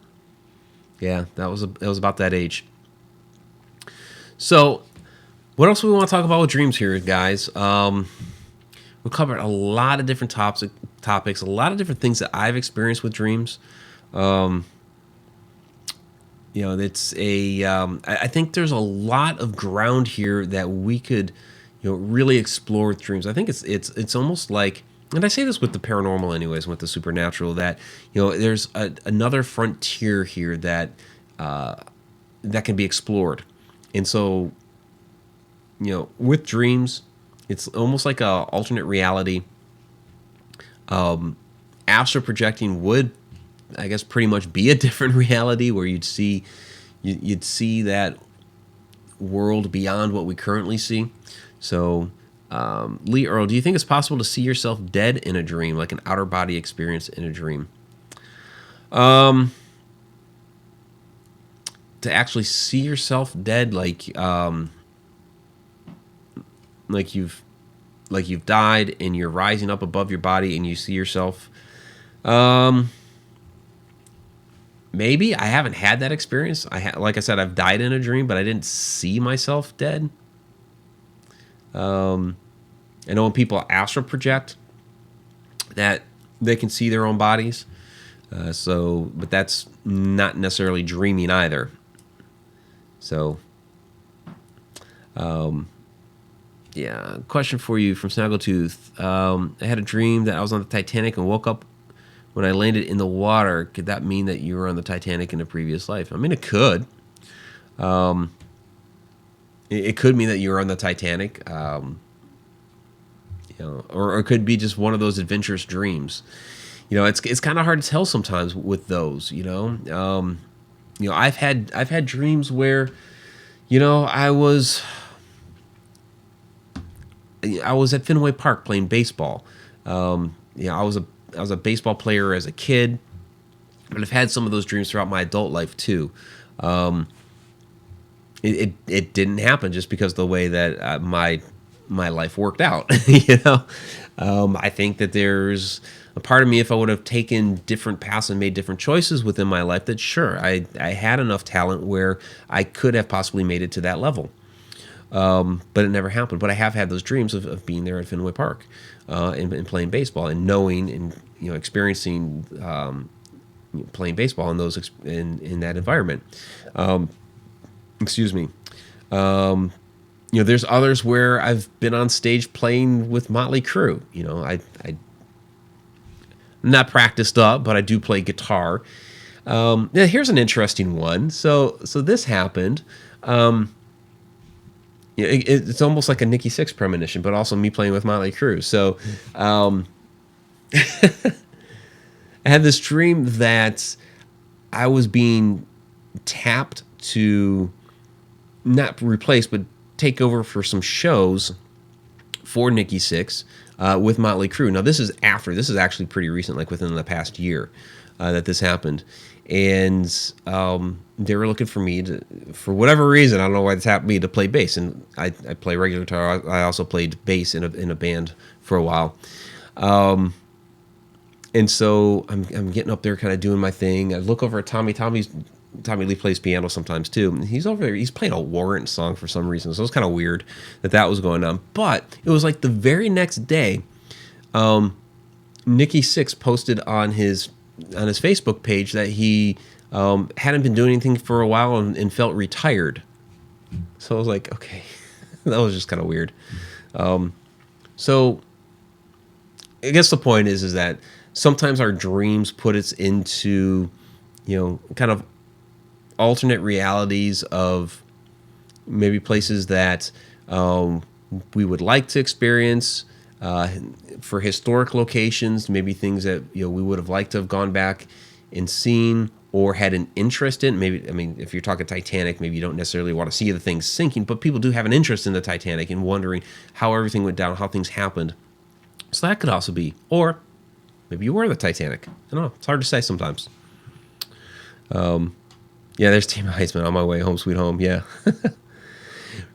Yeah, it was about that age. So, what else do we want to talk about with dreams here, guys? We covered a lot of different topics, a lot of different things that I've experienced with dreams. It's I think there's a lot of ground here that we could, really explore with dreams. I think it's almost like, and I say this with the paranormal anyways, with the supernatural, that, there's another frontier here that can be explored. And so, with dreams, it's almost like a alternate reality. Astral projecting would, I guess, pretty much be a different reality where you'd see that world beyond what we currently see. So, Lee Earl, do you think it's possible to see yourself dead in a dream, like an outer body experience in a dream? To actually see yourself dead, like you've died and you're rising up above your body and you see yourself. Maybe I haven't had that experience. Like I said, I've died in a dream, but I didn't see myself dead. I know when people astral project, that they can see their own bodies. But that's not necessarily dreaming either. So, yeah. Question for you from Snaggletooth. I had a dream that I was on the Titanic and woke up when I landed in the water. Could that mean that you were on the Titanic in a previous life? I mean, it could. It could mean that you were on the Titanic. Or it could be just one of those adventurous dreams. It's kind of hard to tell sometimes with those. I've had dreams where, I was at Fenway Park playing baseball. I was a baseball player as a kid, but I've had some of those dreams throughout my adult life too. It didn't happen just because of the way that my life worked out. I think that there's a part of me, if I would have taken different paths and made different choices within my life, that sure, I had enough talent where I could have possibly made it to that level. But it never happened. But I have had those dreams of being there at Fenway Park and playing baseball and knowing and experiencing playing baseball in those in that environment. Excuse me. There's others where I've been on stage playing with Motley Crue. I'm not practiced up, but I do play guitar. Here's an interesting one. So this happened. It's almost like a Nikki Sixx premonition, but also me playing with Motley Crue. So I had this dream that I was being tapped to not replace, but take over for some shows for Nikki Sixx with Motley Crue. Now, this is actually pretty recent, like within the past year that this happened. And they were looking for me to, for whatever reason, I don't know why this happened to me, to play bass. And I play regular guitar. I also played bass in a band for a while. And so I'm getting up there kind of doing my thing. I look over at Tommy. Tommy Lee plays piano sometimes too. He's over there. He's playing a Warrant song for some reason. So it was kind of weird that was going on. But it was like the very next day, Nikki Sixx posted on his Facebook page that he hadn't been doing anything for a while and felt retired. So I was like, okay, that was just kind of weird. So I guess the point is that sometimes our dreams put us into, kind of alternate realities of maybe places that we would like to experience, for historic locations, maybe things that we would have liked to have gone back and seen or had an interest in. Maybe, if you're talking Titanic, maybe you don't necessarily want to see the things sinking, but people do have an interest in the Titanic and wondering how everything went down, how things happened. So that could also be. Or maybe you were the Titanic. I don't know. It's hard to say sometimes. Yeah, there's Team Heisman on my way home, sweet home. Yeah.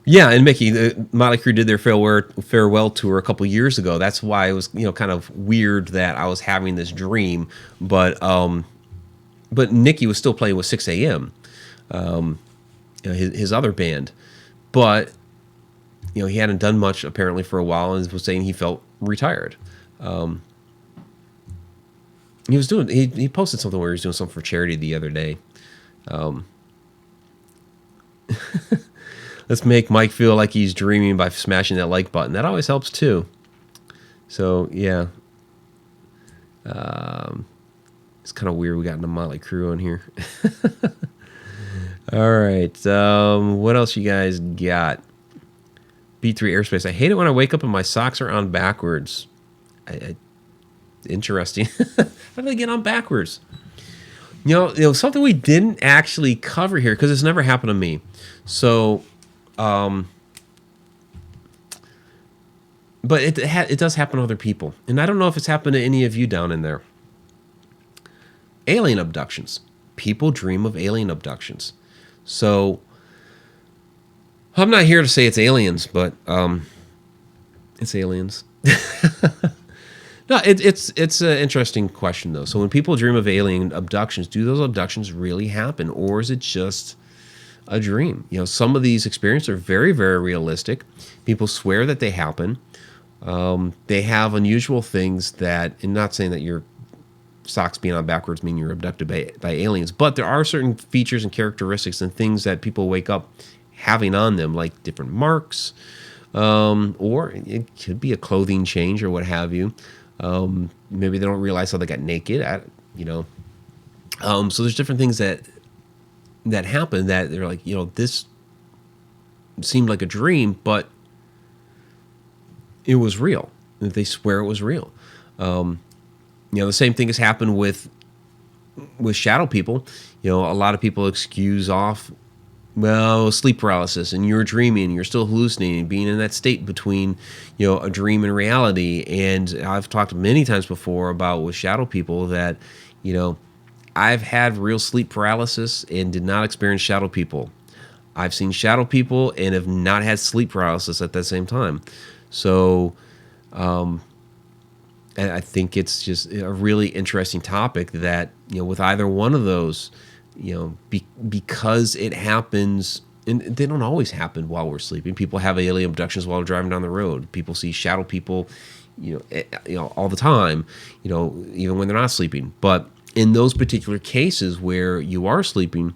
Yeah, and Mickey, Motley Crue did their farewell tour a couple years ago. That's why it was, kind of weird that I was having this dream. But Nikki was still playing with 6 a.m., his other band. But, he hadn't done much apparently for a while and was saying he felt retired. He posted something where he was doing something for charity the other day. Let's make Mike feel like he's dreaming by smashing that like button. That always helps too. So yeah, it's kind of weird we got into Motley Crue on here. All right, what else you guys got? B3 Airspace. I hate it when I wake up and my socks are on backwards. interesting. How did I get on backwards? Something we didn't actually cover here because it's never happened to me. So, but it does happen to other people, and I don't know if it's happened to any of you down in there. Alien abductions. People dream of alien abductions. So, I'm not here to say it's aliens, but it's aliens. No, it's an interesting question though. So when people dream of alien abductions, do those abductions really happen, or is it just a dream? Some of these experiences are very, very realistic. People swear that they happen. They have unusual things that, and not saying that your socks being on backwards mean you're abducted by aliens, but there are certain features and characteristics and things that people wake up having on them, like different marks, or it could be a clothing change or what have you. Maybe they don't realize how they got naked. So there's different things that happen that they're like, this seemed like a dream, but it was real. They swear it was real. The same thing has happened with shadow people. A lot of people excuse off, sleep paralysis, and you're dreaming, you're still hallucinating, being in that state between, a dream and reality. And I've talked many times before about with shadow people that, I've had real sleep paralysis and did not experience shadow people. I've seen shadow people and have not had sleep paralysis at that same time. So, I think it's just a really interesting topic that, with either one of those, because it happens, and they don't always happen while we're sleeping. People have alien abductions while driving down the road. People see shadow people, all the time, even when they're not sleeping. But in those particular cases where you are sleeping,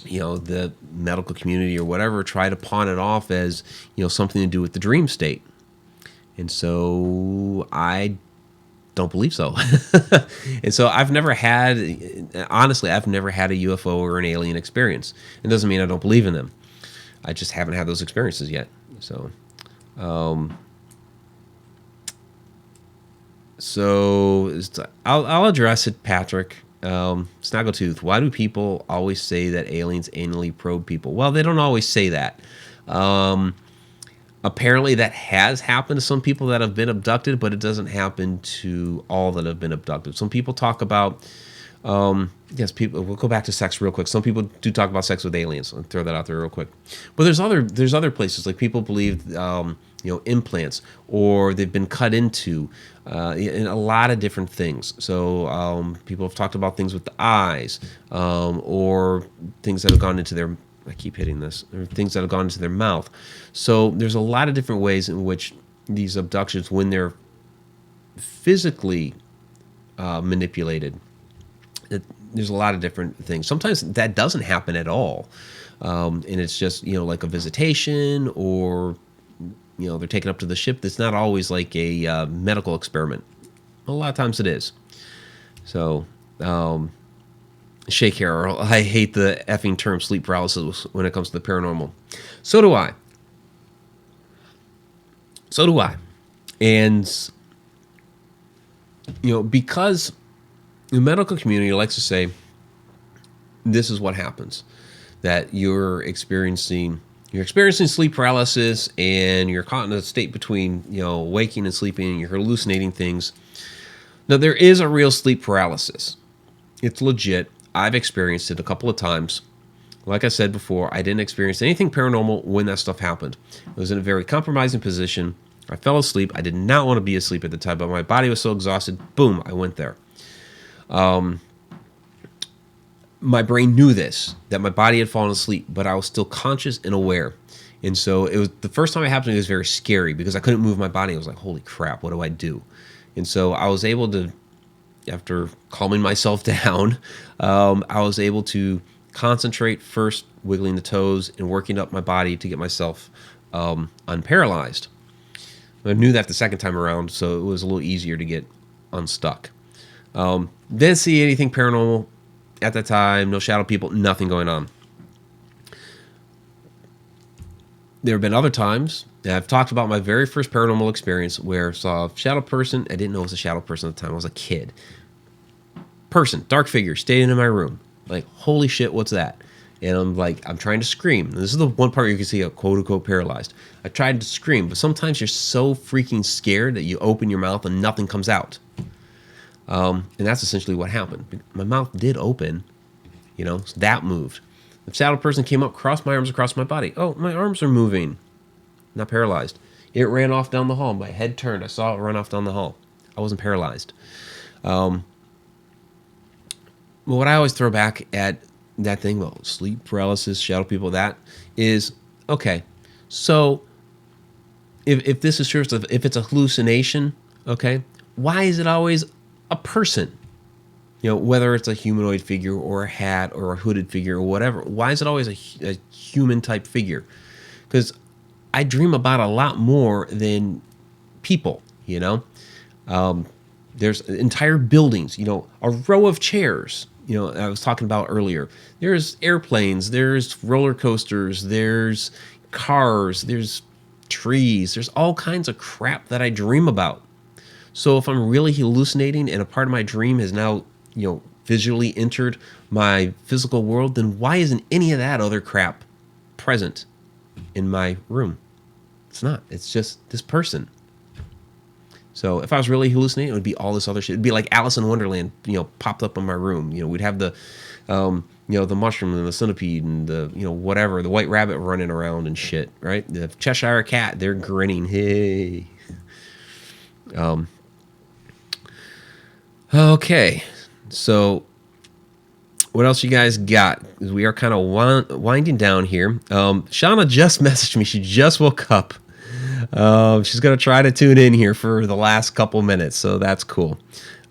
the medical community or whatever try to pawn it off as, something to do with the dream state. And so I don't believe so. And so I've never had a UFO or an alien experience. It doesn't mean I don't believe in them. I just haven't had those experiences yet. So, I'll address it, Patrick. Snaggletooth, why do people always say that aliens anally probe people? Well, they don't always say that. Apparently that has happened to some people that have been abducted, but it doesn't happen to all that have been abducted. Some people talk about, people. We'll go back to sex real quick. Some people do talk about sex with aliens. I'll throw that out there real quick. But there's other places, like people believe, implants, or they've been cut into, in a lot of different things. So people have talked about things with the eyes, or things that have gone into their, I keep hitting this, or things that have gone into their mouth. So there's a lot of different ways in which these abductions, when they're physically manipulated, there's a lot of different things. Sometimes that doesn't happen at all. And it's just, like a visitation, or, they're taken up to the ship. That's not always like a medical experiment. A lot of times it is. So, Shake Hair, I hate the effing term sleep paralysis when it comes to the paranormal. So do I. And, because the medical community likes to say, this is what happens, that you're experiencing sleep paralysis and you're caught in a state between, waking and sleeping, and you're hallucinating things. Now, there is a real sleep paralysis. It's legit. I've experienced it a couple of times. Like I said before, I didn't experience anything paranormal when that stuff happened. I was in a very compromising position. I fell asleep. I did not want to be asleep at the time, but my body was so exhausted. Boom, I went there. My brain knew this, that my body had fallen asleep, but I was still conscious and aware. And so it was the first time it happened. It was very scary because I couldn't move my body. I was like, holy crap, what do I do? And so I was able to, after calming myself down, I was able to concentrate first, wiggling the toes and working up my body to get myself unparalyzed. I knew that the second time around, so it was a little easier to get unstuck. Didn't see anything paranormal at that time, no shadow people, nothing going on. There have been other times Now, I've talked about my very first paranormal experience where I saw a shadow person. I didn't know it was a shadow person at the time. I was a kid. Person, dark figure, staying in my room. Like, holy shit, what's that? And I'm like, I'm trying to scream. And this is the one part where you can see a quote unquote paralyzed. I tried to scream, but sometimes you're so freaking scared that you open your mouth and nothing comes out. And that's essentially what happened. My mouth did open, so that moved. The shadow person came up, crossed my arms across my body. Oh, my arms are moving. Not paralyzed. It ran off down the hall. My head turned. I saw it run off down the hall. I wasn't paralyzed. Well, what I always throw back at that thing, well, sleep paralysis, shadow people, that is, okay, so if this is true, if it's a hallucination, okay, why is it always a person? Whether it's a humanoid figure or a hat or a hooded figure or whatever, why is it always a human type figure? Because I dream about a lot more than people, There's entire buildings, a row of chairs, I was talking about earlier. There's airplanes, there's roller coasters, there's cars, there's trees, there's all kinds of crap that I dream about. So if I'm really hallucinating and a part of my dream has now, visually entered my physical world, then why isn't any of that other crap present in my room? It's not. It's just this person. So if I was really hallucinating, it would be all this other shit. It'd be like Alice in Wonderland, popped up in my room. We'd have the, the mushroom and the centipede and the, whatever, the white rabbit running around and shit, right? The Cheshire cat, they're grinning. Hey. Okay. So what else you guys got? We are kind of winding down here. Shauna just messaged me. She just woke up. She's going to try to tune in here for the last couple minutes, so that's cool.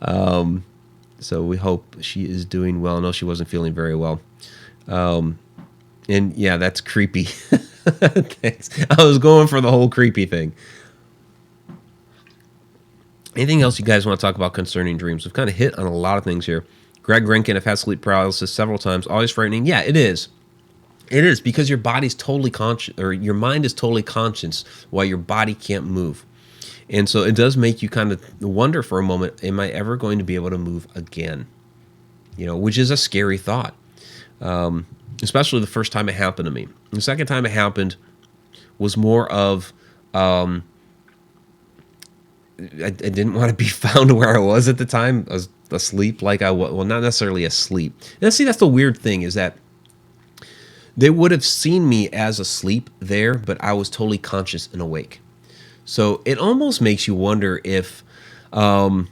So we hope she is doing well. No, she wasn't feeling very well. And yeah, that's creepy. Thanks. I was going for the whole creepy thing. Anything else you guys want to talk about concerning dreams? We've kind of hit on a lot of things here. Greg Rankin, I've had sleep paralysis several times. Always frightening. Yeah, it is. It is, because your body's totally conscious, or your mind is totally conscious while your body can't move. And so it does make you kind of wonder for a moment, am I ever going to be able to move again? Which is a scary thought. Especially the first time it happened to me. The second time it happened was more of, I didn't want to be found where I was at the time. I was asleep like I was. Well, not necessarily asleep. And see, that's the weird thing, is that they would have seen me as asleep there, but I was totally conscious and awake. So it almost makes you wonder if, and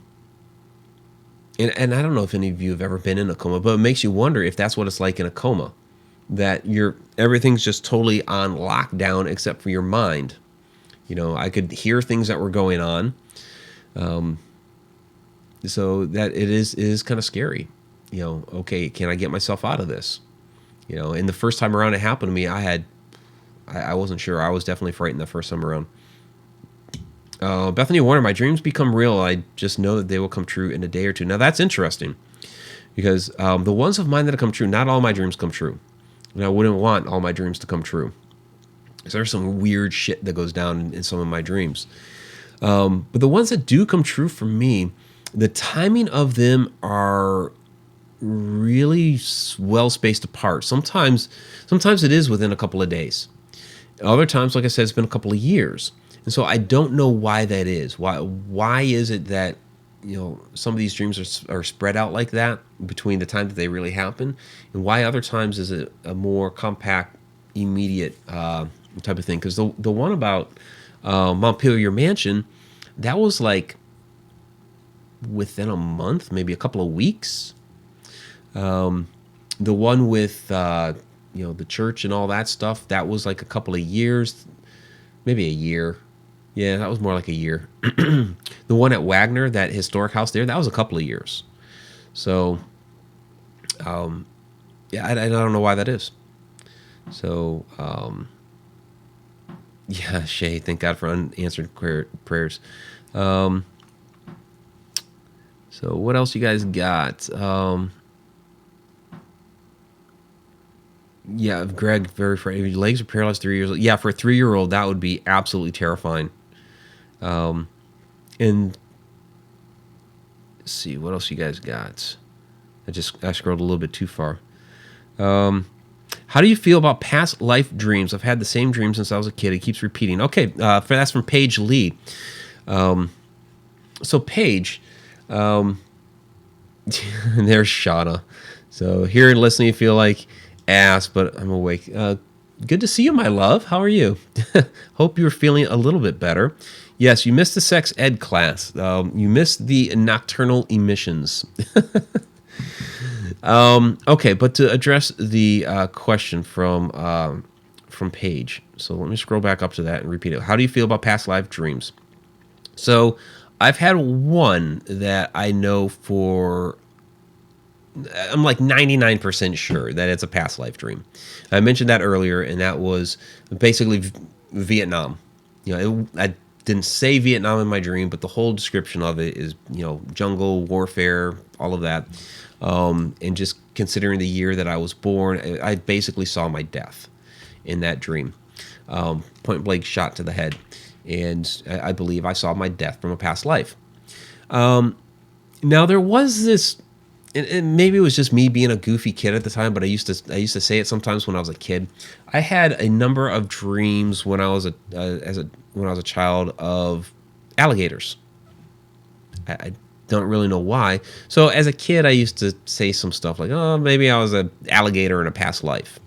I don't know if any of you have ever been in a coma, but it makes you wonder if that's what it's like in a coma, that everything's just totally on lockdown except for your mind. I could hear things that were going on. So that it is kind of scary. Okay, can I get myself out of this? And the first time around it happened to me, I wasn't sure. I was definitely frightened the first time around. Bethany Warner, my dreams become real. I just know that they will come true in a day or two. Now that's interesting, because the ones of mine that have come true, not all my dreams come true. And I wouldn't want all my dreams to come true. So there's some weird shit that goes down in some of my dreams. But the ones that do come true for me, the timing of them are really well spaced apart. Sometimes it is within a couple of days. Other times, like I said, it's been a couple of years. And so I don't know why that is. Why is it that, some of these dreams are spread out like that between the time that they really happen, and why other times is it a more compact, immediate type of thing? Because the one about Montpelier Mansion, that was like within a month, maybe a couple of weeks. The one with the church and all that stuff, that was like a couple of years, maybe a year. Yeah, that was more like a year. The one at Wagner, that historic house there, that was a couple of years. So, yeah, I don't know why that is. So, yeah, Shay, thank God for unanswered prayers. So what else you guys got? Yeah, Greg, very afraid. If your legs are paralyzed 3 years old. Yeah, for a 3-year-old, that would be absolutely terrifying. And let's see, what else you guys got? I scrolled a little bit too far. How do you feel about past life dreams? I've had the same dream since I was a kid. It keeps repeating. Okay, that's from Paige Lee. So Paige, and there's Shauna. So here and listening, you feel like ass, but I'm awake. Good to see you, my love. How are you? Hope you're feeling a little bit better. Yes, you missed the sex ed class. You missed the nocturnal emissions. Okay, but to address the question from Paige, so let me scroll back up to that and repeat it. How do you feel about past life dreams? So I've had one that I know I'm like 99% sure that it's a past life dream. I mentioned that earlier, and that was basically Vietnam. I didn't say Vietnam in my dream, but the whole description of it is, jungle, warfare, all of that. And just considering the year that I was born, I basically saw my death in that dream. Point blank shot to the head. And I believe I saw my death from a past life. Now there was this, and maybe it was just me being a goofy kid at the time, but I used to say it sometimes when I was a kid. I had a number of dreams when I was a child of alligators. I don't really know why. So as a kid, I used to say some stuff like, "Oh, maybe I was an alligator in a past life."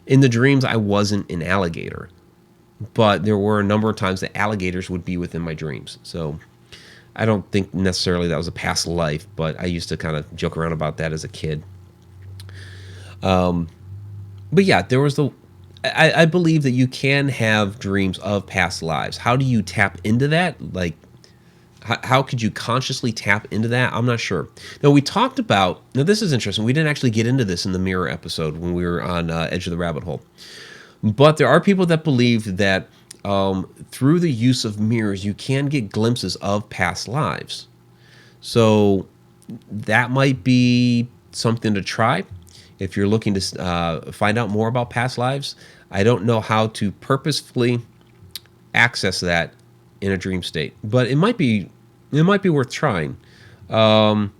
In the dreams, I wasn't an alligator, but there were a number of times that alligators would be within my dreams. So I don't think necessarily that was a past life, but I used to kind of joke around about that as a kid. But yeah, there was I believe that you can have dreams of past lives. How do you tap into that? Like, how could you consciously tap into that? I'm not sure. Now, we talked about, now this is interesting. We didn't actually get into this in the mirror episode when we were on Edge of the Rabbit Hole. But there are people that believe that through the use of mirrors, you can get glimpses of past lives. So that might be something to try if you're looking to find out more about past lives. I don't know how to purposefully access that in a dream state, but it might be worth trying. Now,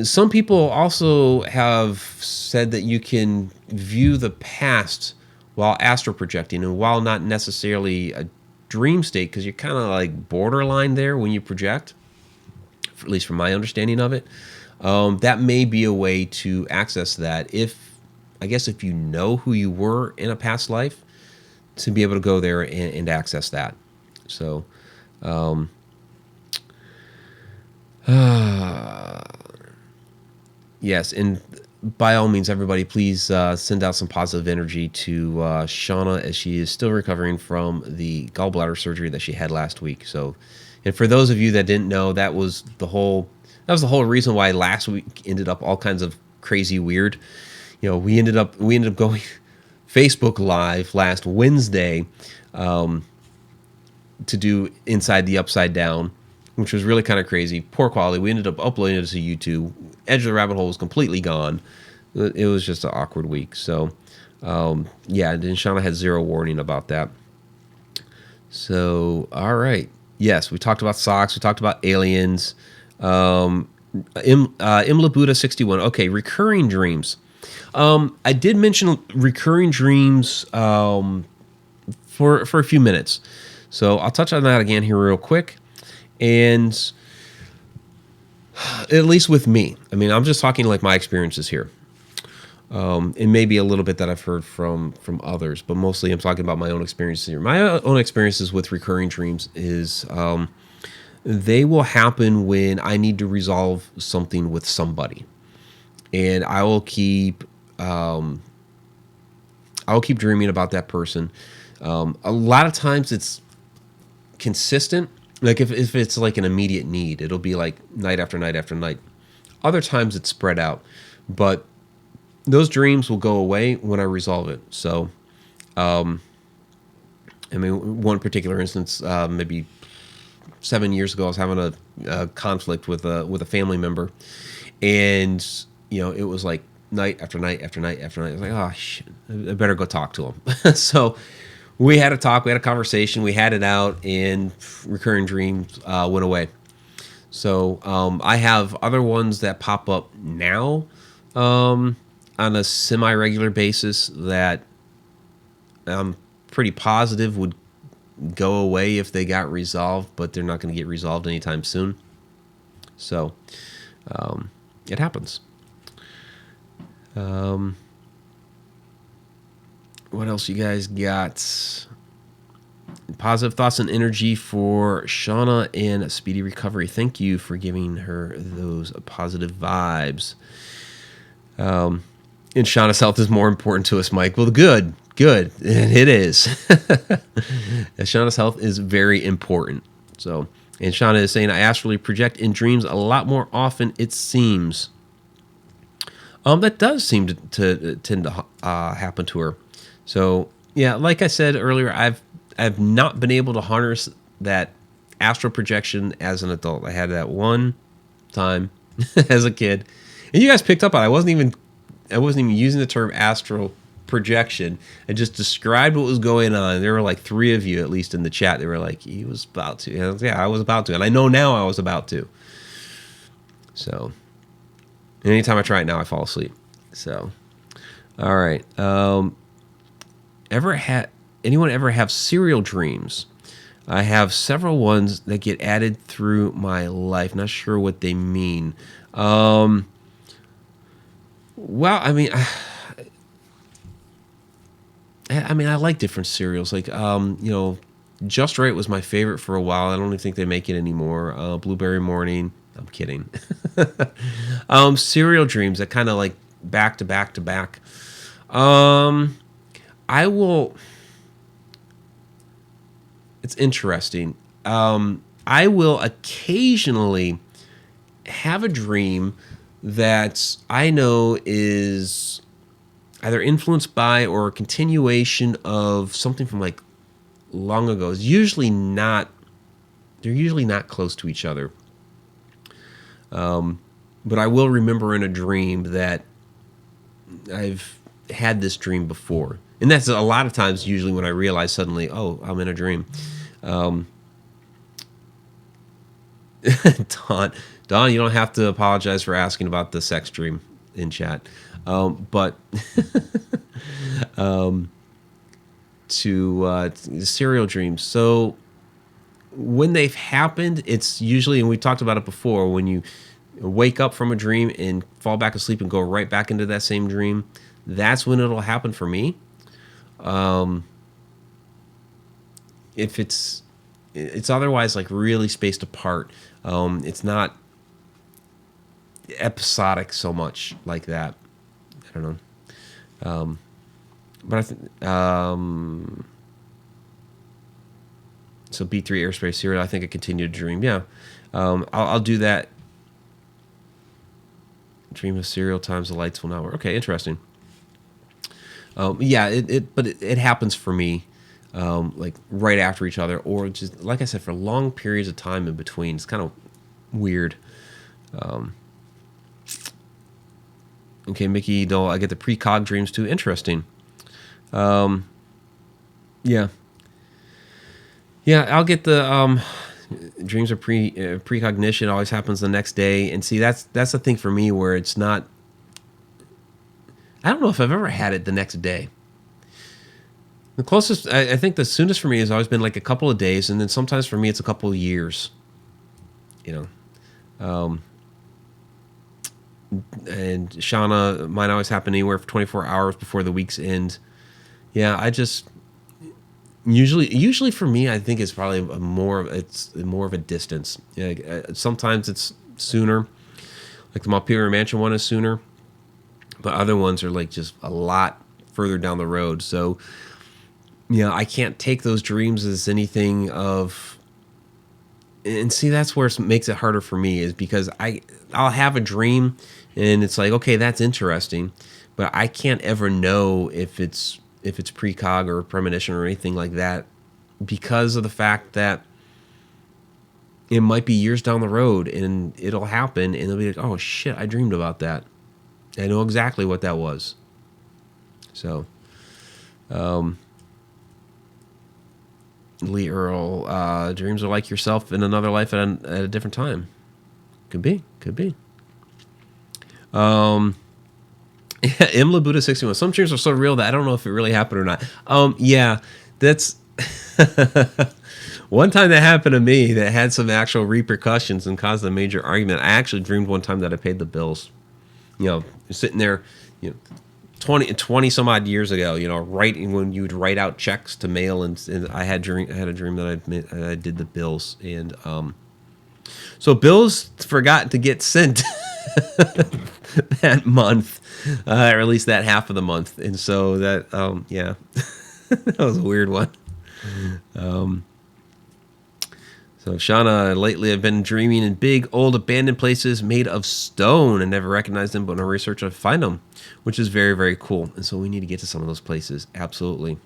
some people also have said that you can view the past while astral projecting, and while not necessarily a dream state, because you're kind of like borderline there when you project, at least from my understanding of it. That may be a way to access that if you know who you were in a past life, to be able to go there and access that. So, yes, and by all means, everybody, please send out some positive energy to Shauna, as she is still recovering from the gallbladder surgery that she had last week. So, and for those of you that didn't know, that was the whole reason why last week ended up all kinds of crazy weird. We ended up going Facebook Live last Wednesday to do Inside the Upside Down, which was really kind of crazy. Poor quality. We ended up uploading it to YouTube. Edge of the Rabbit Hole was completely gone. It was just an awkward week. So, yeah, and Shauna had zero warning about that. So, all right. Yes, we talked about socks. We talked about aliens. Imla Buddha 61. Okay, recurring dreams. I did mention recurring dreams for a few minutes. So I'll touch on that again here real quick. And at least with me, I mean, I'm just talking like my experiences here. And maybe a little bit that I've heard from others, but mostly I'm talking about my own experiences here. My own experiences with recurring dreams is they will happen when I need to resolve something with somebody. And I will keep dreaming about that person. A lot of times it's consistent. Like if it's like an immediate need, it'll be like night after night after night. Other times it's spread out, but those dreams will go away when I resolve it. So, I mean, one particular instance, maybe 7 years ago, I was having a conflict with a family member, and it was like night after night after night after night. I was like, oh shit, I better go talk to him. So we had a talk, we had a conversation, we had it out, and recurring dreams went away. So I have other ones that pop up now on a semi-regular basis that I'm pretty positive would go away if they got resolved, but they're not going to get resolved anytime soon. So it happens. What else you guys got? Positive thoughts and energy for Shauna and a speedy recovery. Thank you for giving her those positive vibes. And Shauna's health is more important to us, Mike. Well, good. It is. Shauna's health is very important. So, and Shauna is saying, I astrally project in dreams a lot more often, it seems. That does seem to tend to happen to her. So, yeah, like I said earlier, I've not been able to harness that astral projection as an adult. I had that one time as a kid, and you guys picked up on it. I wasn't even using the term astral projection. I just described what was going on. There were like 3 of you, at least in the chat. They were like, he was about to. And I was, yeah, I was about to. And I know now I was about to. So anytime I try it now, I fall asleep. So, all right. Anyone ever have serial dreams? I have several ones that get added through my life. Not sure what they mean. Well, I mean, I like different serials. Like, Just Right was my favorite for a while. I don't even think they make it anymore. Blueberry Morning. I'm kidding. Serial dreams that kind of like back to back to back. I will. It's interesting. I will occasionally have a dream that I know is either influenced by or a continuation of something from like long ago. It's usually not. They're usually not close to each other. But I will remember in a dream that I've had this dream before. And that's a lot of times usually when I realize suddenly, oh, I'm in a dream. Dawn, you don't have to apologize for asking about the sex dream in chat. But to serial dreams. So when they've happened, it's usually, and we talked about it before, when you wake up from a dream and fall back asleep and go right back into that same dream, that's when it'll happen for me. If it's otherwise like really spaced apart, it's not episodic so much like that. I don't know. But I think so. B3 Airspace serial. I think I continued to dream. Yeah, I'll do that. Dream of serial times the lights will not work. Okay, interesting. Yeah, it happens for me, like right after each other, or just like I said, for long periods of time in between. It's kind of weird. Okay, Mickey Dole, I get the precog dreams too. Interesting. Yeah, I'll get the dreams of precognition. Always happens the next day, and see that's the thing for me where it's not. I don't know if I've ever had it the next day. The closest, I think the soonest for me has always been like a couple of days, and then sometimes for me it's a couple of years. And Shauna, mine always happen anywhere for 24 hours before the week's end. Yeah, I just usually for me, I think it's probably more of a distance. Yeah, sometimes it's sooner, like the Montpelier Mansion one is sooner. But other ones are like just a lot further down the road. So, yeah, I can't take those dreams as anything of. And see, that's where it makes it harder for me, is because I'll have a dream and it's like, okay, that's interesting, but I can't ever know if it's precog or premonition or anything like that, because of the fact that it might be years down the road and it'll happen and they'll be like, oh shit, I dreamed about that. I know exactly what that was. So, Lee Earl, dreams are like yourself in another life at a different time. Could be. Imla Buddha 61. Some dreams are so real that I don't know if it really happened or not. Yeah, that's one time that happened to me that had some actual repercussions and caused a major argument. I actually dreamed one time that I paid the bills. Sitting there, 20 some odd years ago, writing when you would write out checks to mail, and I had a dream that I did the bills, and so bills forgot to get sent that month, or at least that half of the month, and so that yeah, that was a weird one. So Shauna, lately I've been dreaming in big, old, abandoned places made of stone and never recognized them, but in a research I find them, which is very, very cool. And so we need to get to some of those places. Absolutely.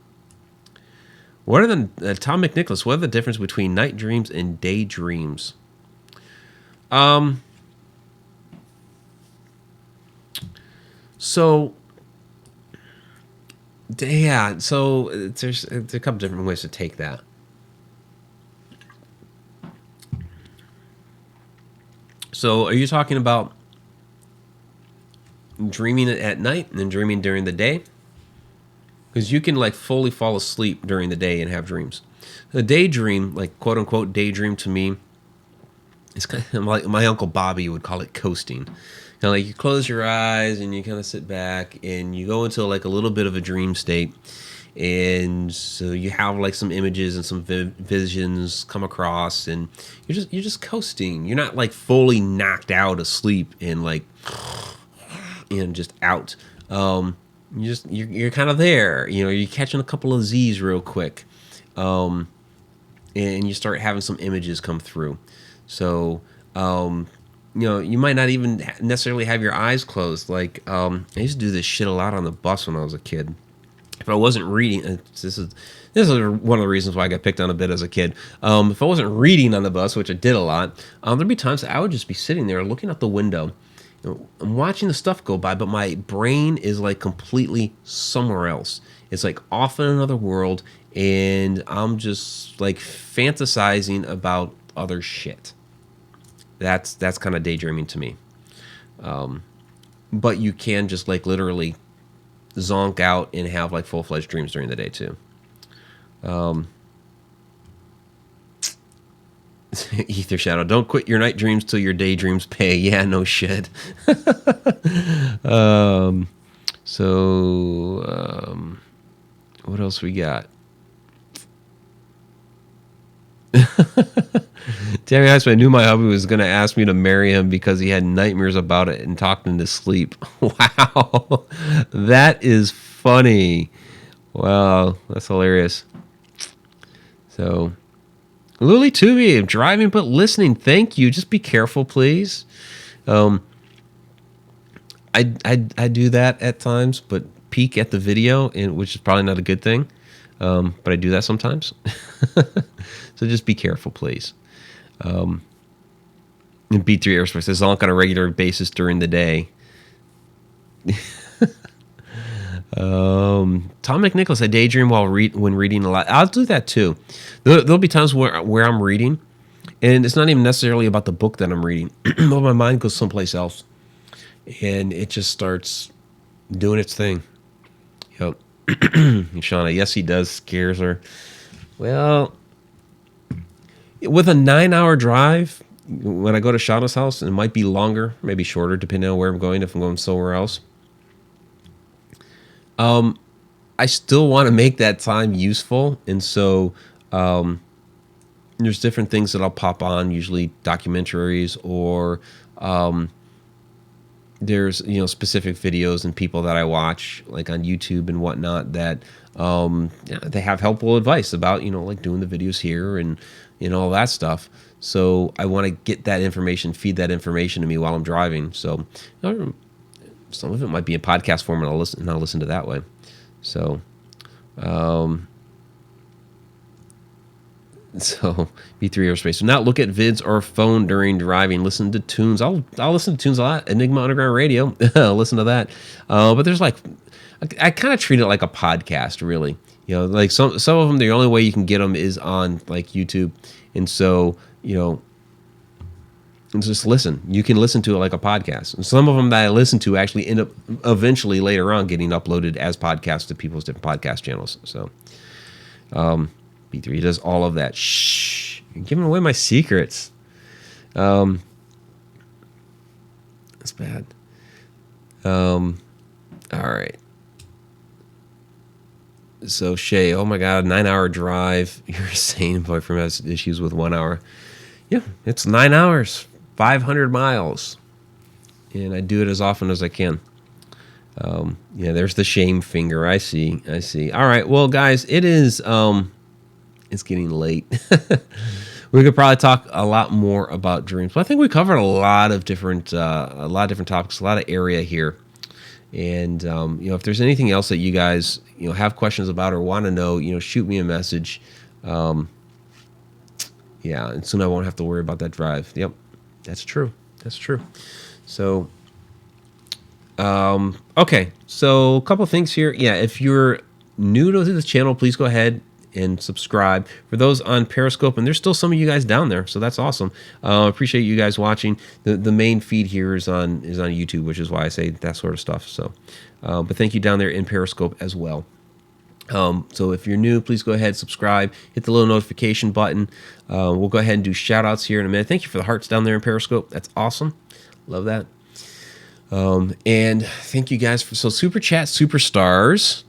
What are the, Tom McNicholas, what are the difference between night dreams and daydreams? So, yeah, so there's a couple different ways to take that. So, are you talking about dreaming at night and then dreaming during the day? Because you can like fully fall asleep during the day and have dreams. The daydream, like quote unquote daydream, to me, it's kind of like my uncle Bobby would call it coasting. Like you close your eyes and you kind of sit back and you go into like a little bit of a dream state, and so you have like some images and some visions come across, and you're just coasting. You're not like fully knocked out asleep and like just out. You're kind of there. You're catching a couple of Z's real quick, and you start having some images come through. So you might not even necessarily have your eyes closed. Like I used to do this shit a lot on the bus when I was a kid. If I wasn't reading, this is one of the reasons why I got picked on a bit as a kid. If I wasn't reading on the bus, which I did a lot, there'd be times that I would just be sitting there looking out the window. I'm watching the stuff go by, but my brain is like completely somewhere else. It's like off in another world, and I'm just like fantasizing about other shit. That's kind of daydreaming to me. But you can just like literally zonk out and have like full-fledged dreams during the day too. Ether Shadow, don't quit your night dreams till your daydreams pay. Yeah, no shit. What else we got? Terry Husband, I knew my hubby was going to ask me to marry him because he had nightmares about it and talked in his sleep. Wow. That is funny. Wow. That's hilarious. So, Lily Tubi, driving but listening. Thank you. Just be careful, please. I do that at times, but peek at the video, which is probably not a good thing. But I do that sometimes. So just be careful, please. And B3 Aerospace says zonk on a regular basis during the day. Tom McNicholas, I daydream when reading a lot. I'll do that too. There'll be times where I'm reading, and it's not even necessarily about the book that I'm reading. But my mind goes someplace else, and it just starts doing its thing. Yep. Shauna, yes, he does. Scares her. Well, with a 9-hour drive, when I go to Shauna's house, it might be longer, maybe shorter, depending on where I'm going, if I'm going somewhere else. I still want to make that time useful, and so there's different things that I'll pop on, usually documentaries, or there's specific videos and people that I watch like on YouTube and whatnot that they have helpful advice about like doing the videos here and all that stuff. So I want to get that information, feed that information to me while I'm driving. So some of it might be in podcast form, and I'll listen to that way. So So B3 Airspace. Do not look at vids or phone during driving. Listen to tunes. I'll listen to tunes a lot. Enigma Underground Radio. Listen to that. But there's like, I kind of treat it like a podcast, really. You know, like some of them, the only way you can get them is on like YouTube, and so just listen. You can listen to it like a podcast. And some of them that I listen to actually end up eventually later on getting uploaded as podcasts to people's different podcast channels. So B3 does all of that. Shh, you're giving away my secrets. That's bad. All right. So Shay, oh my God, 9-hour drive. You're saying boyfriend has issues with 1 hour. Yeah, it's 9 hours, 500 miles, and I do it as often as I can. Yeah, there's the shame finger. I see. All right, well, guys, it is. It's getting late. We could probably talk a lot more about dreams, but I think we covered a lot of different topics, a lot of area here. And if there's anything else that you guys have questions about or want to know, shoot me a message. Yeah, and soon I won't have to worry about that drive. Yep, that's true. So, okay. So a couple things here. Yeah, if you're new to the channel, please go ahead and subscribe. For those on Periscope, and there's still some of you guys down there, so that's awesome. Appreciate you guys watching. The main feed here is on YouTube, which is why I say that sort of stuff. So, but thank you down there in Periscope as well. So if you're new, please go ahead, subscribe, hit the little notification button. We'll go ahead and do shout outs here in a minute. Thank you for the hearts down there in Periscope. That's awesome. Love that. And thank you guys for super chat superstars.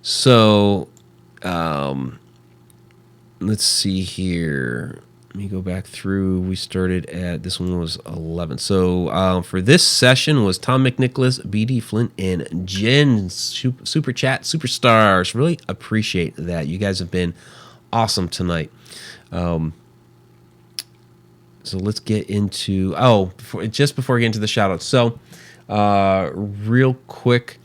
So let's see here. Let me go back through. We started at, this one was 11. So for this session was Tom McNicholas, BD Flint, and Jen. Super chat superstars. Really appreciate that. You guys have been awesome tonight. So let's get into, just before we get into the shout outs. So real quick,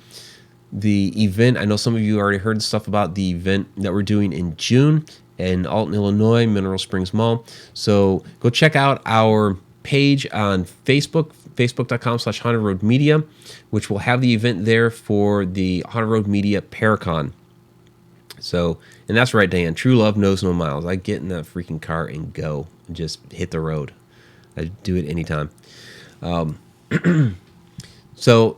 the event, I know some of you already heard stuff about the event that we're doing in June in Alton, Illinois, Mineral Springs Mall. So go check out our page on Facebook, facebook.com/Haunted Road Media, which will have the event there for the Haunted Road Media Paracon. So, and that's right, Dan, true love knows no miles. I get in that freaking car and go and just hit the road. I do it anytime. So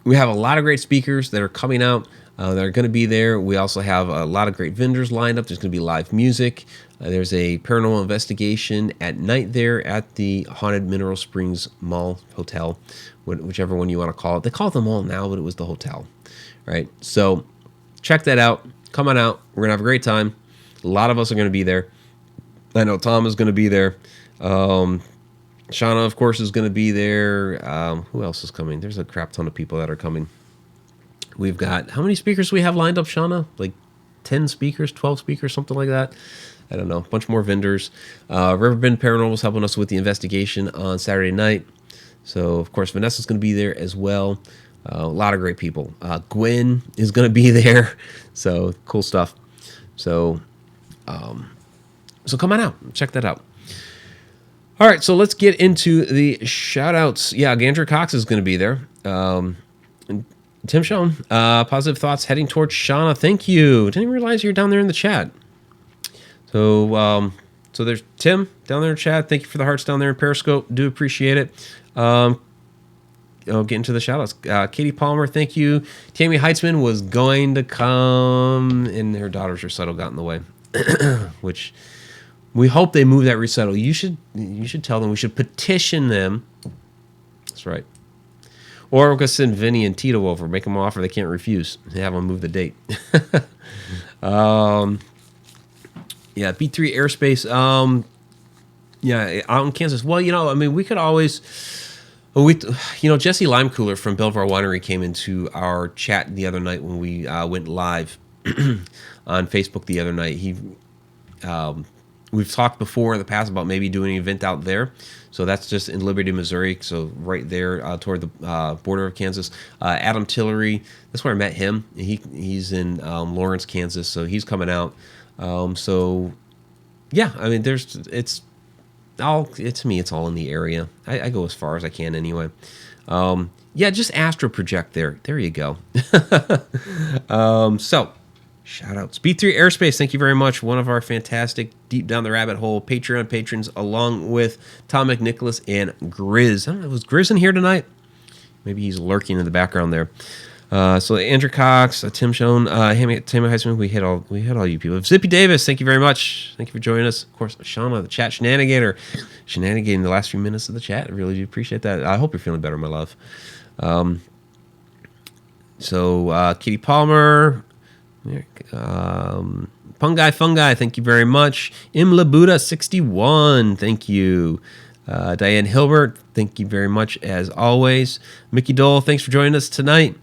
we have a lot of great speakers that are coming out that are going to be there. We also have a lot of great vendors lined up. There's going to be live music. There's a paranormal investigation at night there at the Haunted Mineral Springs Mall Hotel, whichever one you want to call it. They call it the mall now, but it was the hotel, right? So check that out. Come on out. We're going to have a great time. A lot of us are going to be there. I know Tom is going to be there. Shauna, of course, is going to be there. Who else is coming? There's a crap ton of people that are coming. We've got, how many speakers do we have lined up, Shauna? Like 10 speakers, 12 speakers, something like that. I don't know. A bunch more vendors. Riverbend Paranormal is helping us with the investigation on Saturday night. So, of course, Vanessa's going to be there as well. A lot of great people. Gwen is going to be there. So, cool stuff. So come on out. Check that out. All right, so let's get into the shout-outs. Yeah, Gandra Cox is going to be there. Tim Schoen, positive thoughts heading towards Shauna. Thank you. Didn't even realize you're down there in the chat. So there's Tim down there in the chat. Thank you for the hearts down there in Periscope. Do appreciate it. I'll get into the shout-outs. Katie Palmer, thank you. Tammy Heitzman was going to come, and her daughter's recital got in the way, which... we hope they move that recital. You should tell them. We should petition them. That's right. Or we're going to send Vinny and Tito over, make them an offer they can't refuse, and have them move the date. Yeah, B3 Airspace. Yeah, out in Kansas. Well, we could always... Jesse Limecooler from Belvoir Winery came into our chat the other night when we went live on Facebook the other night. We've talked before in the past about maybe doing an event out there. So that's just in Liberty, Missouri. So right there toward the border of Kansas. Adam Tillery, that's where I met him. He's in Lawrence, Kansas. So he's coming out. So yeah, I mean, to me, it's all in the area. I go as far as I can anyway. Yeah, just astral project there. There you go. So, shout out B3 Airspace. Thank you very much. One of our fantastic Deep Down the Rabbit Hole Patreon patrons, along with Tom McNicholas and Grizz. I don't know, was Grizz in here tonight? Maybe he's lurking in the background there. So Andrew Cox, Tim Schoen, Tammy Heisman, we hit all you people. Zippy Davis, thank you very much. Thank you for joining us. Of course, Shauna, the chat shenanigating the last few minutes of the chat. I really do appreciate that. I hope you're feeling better, my love. Kitty Palmer, Fungi, thank you very much. Imla Buddha 61, thank you. Diane Hilbert, thank you very much as always. Mickey Dole, thanks for joining us tonight.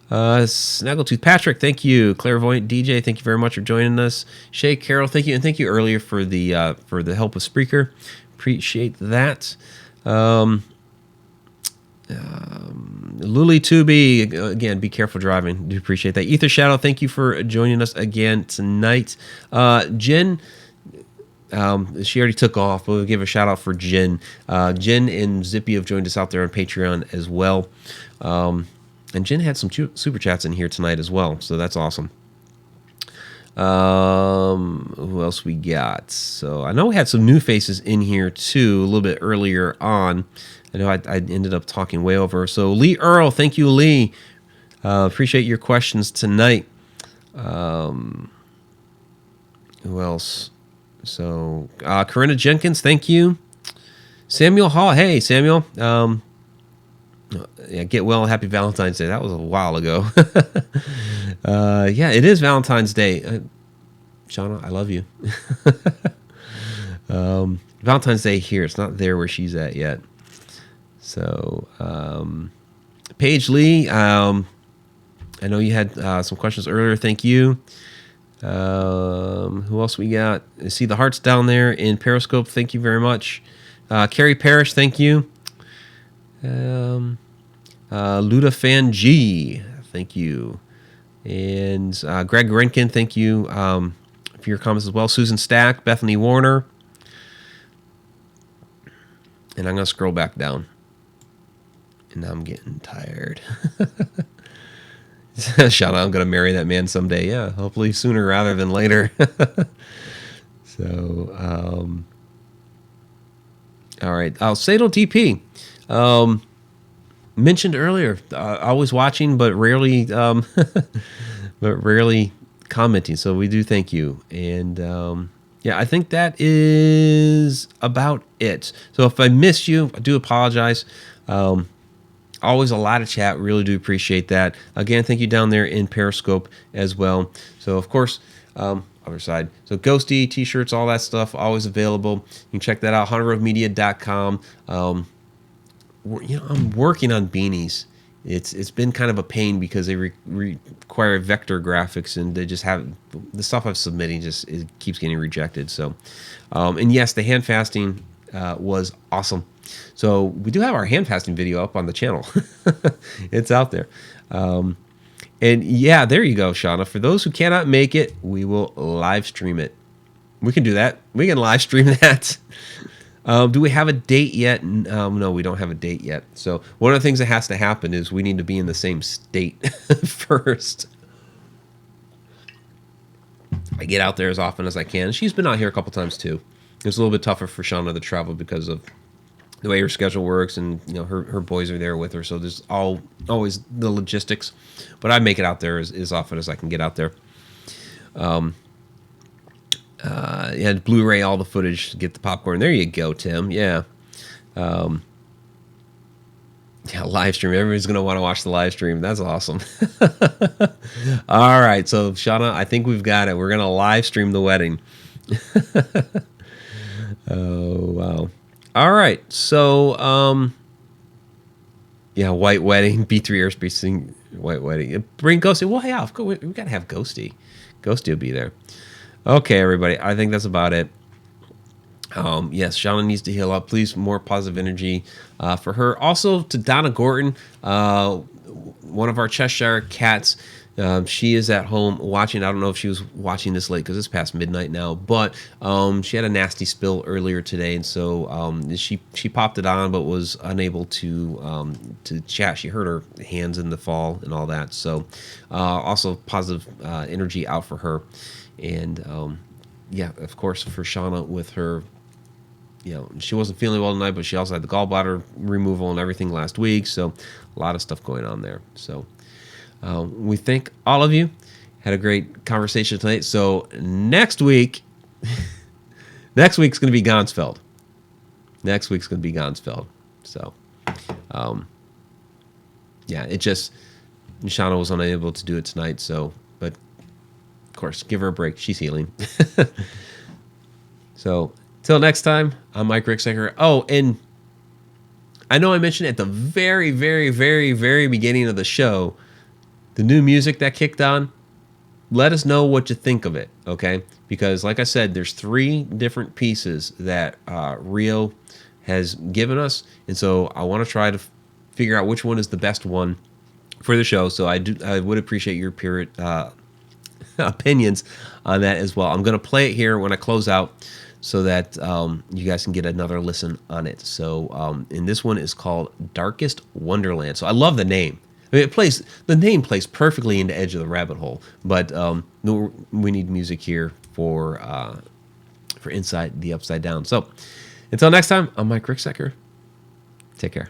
Snaggletooth Patrick, thank you. Clairvoyant DJ, thank you very much for joining us. Shay Carroll, thank you, and thank you earlier for the help with Spreaker. Appreciate that. Luli Tubi, again, be careful driving. Do appreciate that. Ether Shadow, thank you for joining us again tonight. Jen, she already took off, but we'll give a shout out for Jen. Jen and Zippy have joined us out there on Patreon as well. And Jen had some super chats in here tonight as well, so that's awesome. Who else we got? So I know we had some new faces in here too a little bit earlier on. I know I ended up talking way over. So Lee Earl, thank you, Lee. Appreciate your questions tonight. Who else? So Corinna Jenkins, thank you. Samuel Hall, hey Samuel. Yeah, get well. Happy Valentine's Day. That was a while ago. Yeah, it is Valentine's Day. Shauna, I love you. Valentine's Day here. It's not there where she's at yet. So, Paige Lee, I know you had some questions earlier. Thank you. Who else we got? I see the hearts down there in Periscope. Thank you very much. Carrie Parrish, thank you. Luda Fan G, thank you. And Greg Renkin, thank you for your comments as well. Susan Stack, Bethany Warner. And I'm going to scroll back down. And I'm getting tired. Shout out, I'm going to marry that man someday. Yeah, hopefully sooner rather than later. So, all right. Sadal DP. Mentioned earlier, always watching, but rarely, commenting. So we do thank you. And yeah, I think that is about it. So if I missed you, I do apologize. Always a lot of chat. Really do appreciate that. Again, thank you down there in Periscope as well. So of course, other side. So Ghosty t-shirts, all that stuff, always available. You can check that out. HauntedRoadMedia.com. I'm working on beanies. It's been kind of a pain because they require vector graphics, and they just have the stuff I'm submitting it keeps getting rejected. So, and yes, the hand fasting was awesome. So we do have our hand fasting video up on the channel. It's out there. And yeah, there you go, Shauna. For those who cannot make it, we will live stream it. We can do that. We can live stream that. Do we have a date yet? No, we don't have a date yet. So one of the things that has to happen is we need to be in the same state first. I get out there as often as I can. She's been out here a couple times too. It's a little bit tougher for Shauna to travel because of the way her schedule works, and her boys are there with her. So there's always the logistics. But I make it out there as often as I can get out there. Yeah, Blu-ray all the footage to get the popcorn. There you go, Tim. Yeah. Yeah, live stream. Everybody's going to want to watch the live stream. That's awesome. All right. So, Shauna, I think we've got it. We're going to live stream the wedding. Oh, wow. All right. So, yeah, white wedding. B3 airspace white wedding. Bring Ghosty. Well, yeah, of course. We got to have Ghosty. Ghosty will be there. Okay, everybody. I think that's about it. Yes, Shauna needs to heal up. Please, more positive energy for her. Also, to Donna Gorton, one of our Cheshire cats. She is at home watching. I don't know if she was watching this late because it's past midnight now, but she had a nasty spill earlier today, and so she popped it on, but was unable to chat. She hurt her hands in the fall and all that. So also positive energy out for her, and yeah, of course for Shauna with her. She wasn't feeling well tonight, but she also had the gallbladder removal and everything last week. So a lot of stuff going on there. So we thank all of you. Had a great conversation tonight. So next week's going to be Gonsfeld. Next week's going to be Gonsfeld. So, yeah, it just, Shauna was unable to do it tonight. So, but of course, give her a break. She's healing. So, till next time, I'm Mike Ricksecker. Oh, and I know I mentioned at the very, very, very, very beginning of the show, the new music that kicked on, let us know what you think of it, okay? Because like I said, there's 3 different pieces that Rio has given us, and so I want to try to figure out which one is the best one for the show. So I would appreciate your opinions on that as well. I'm going to play it here when I close out so that you guys can get another listen on it. So, and this one is called Darkest Wonderland. So I love the name. I mean, the name plays perfectly into Edge of the Rabbit Hole, but we need music here for Inside the Upside Down. So until next time, I'm Mike Ricksecker. Take care.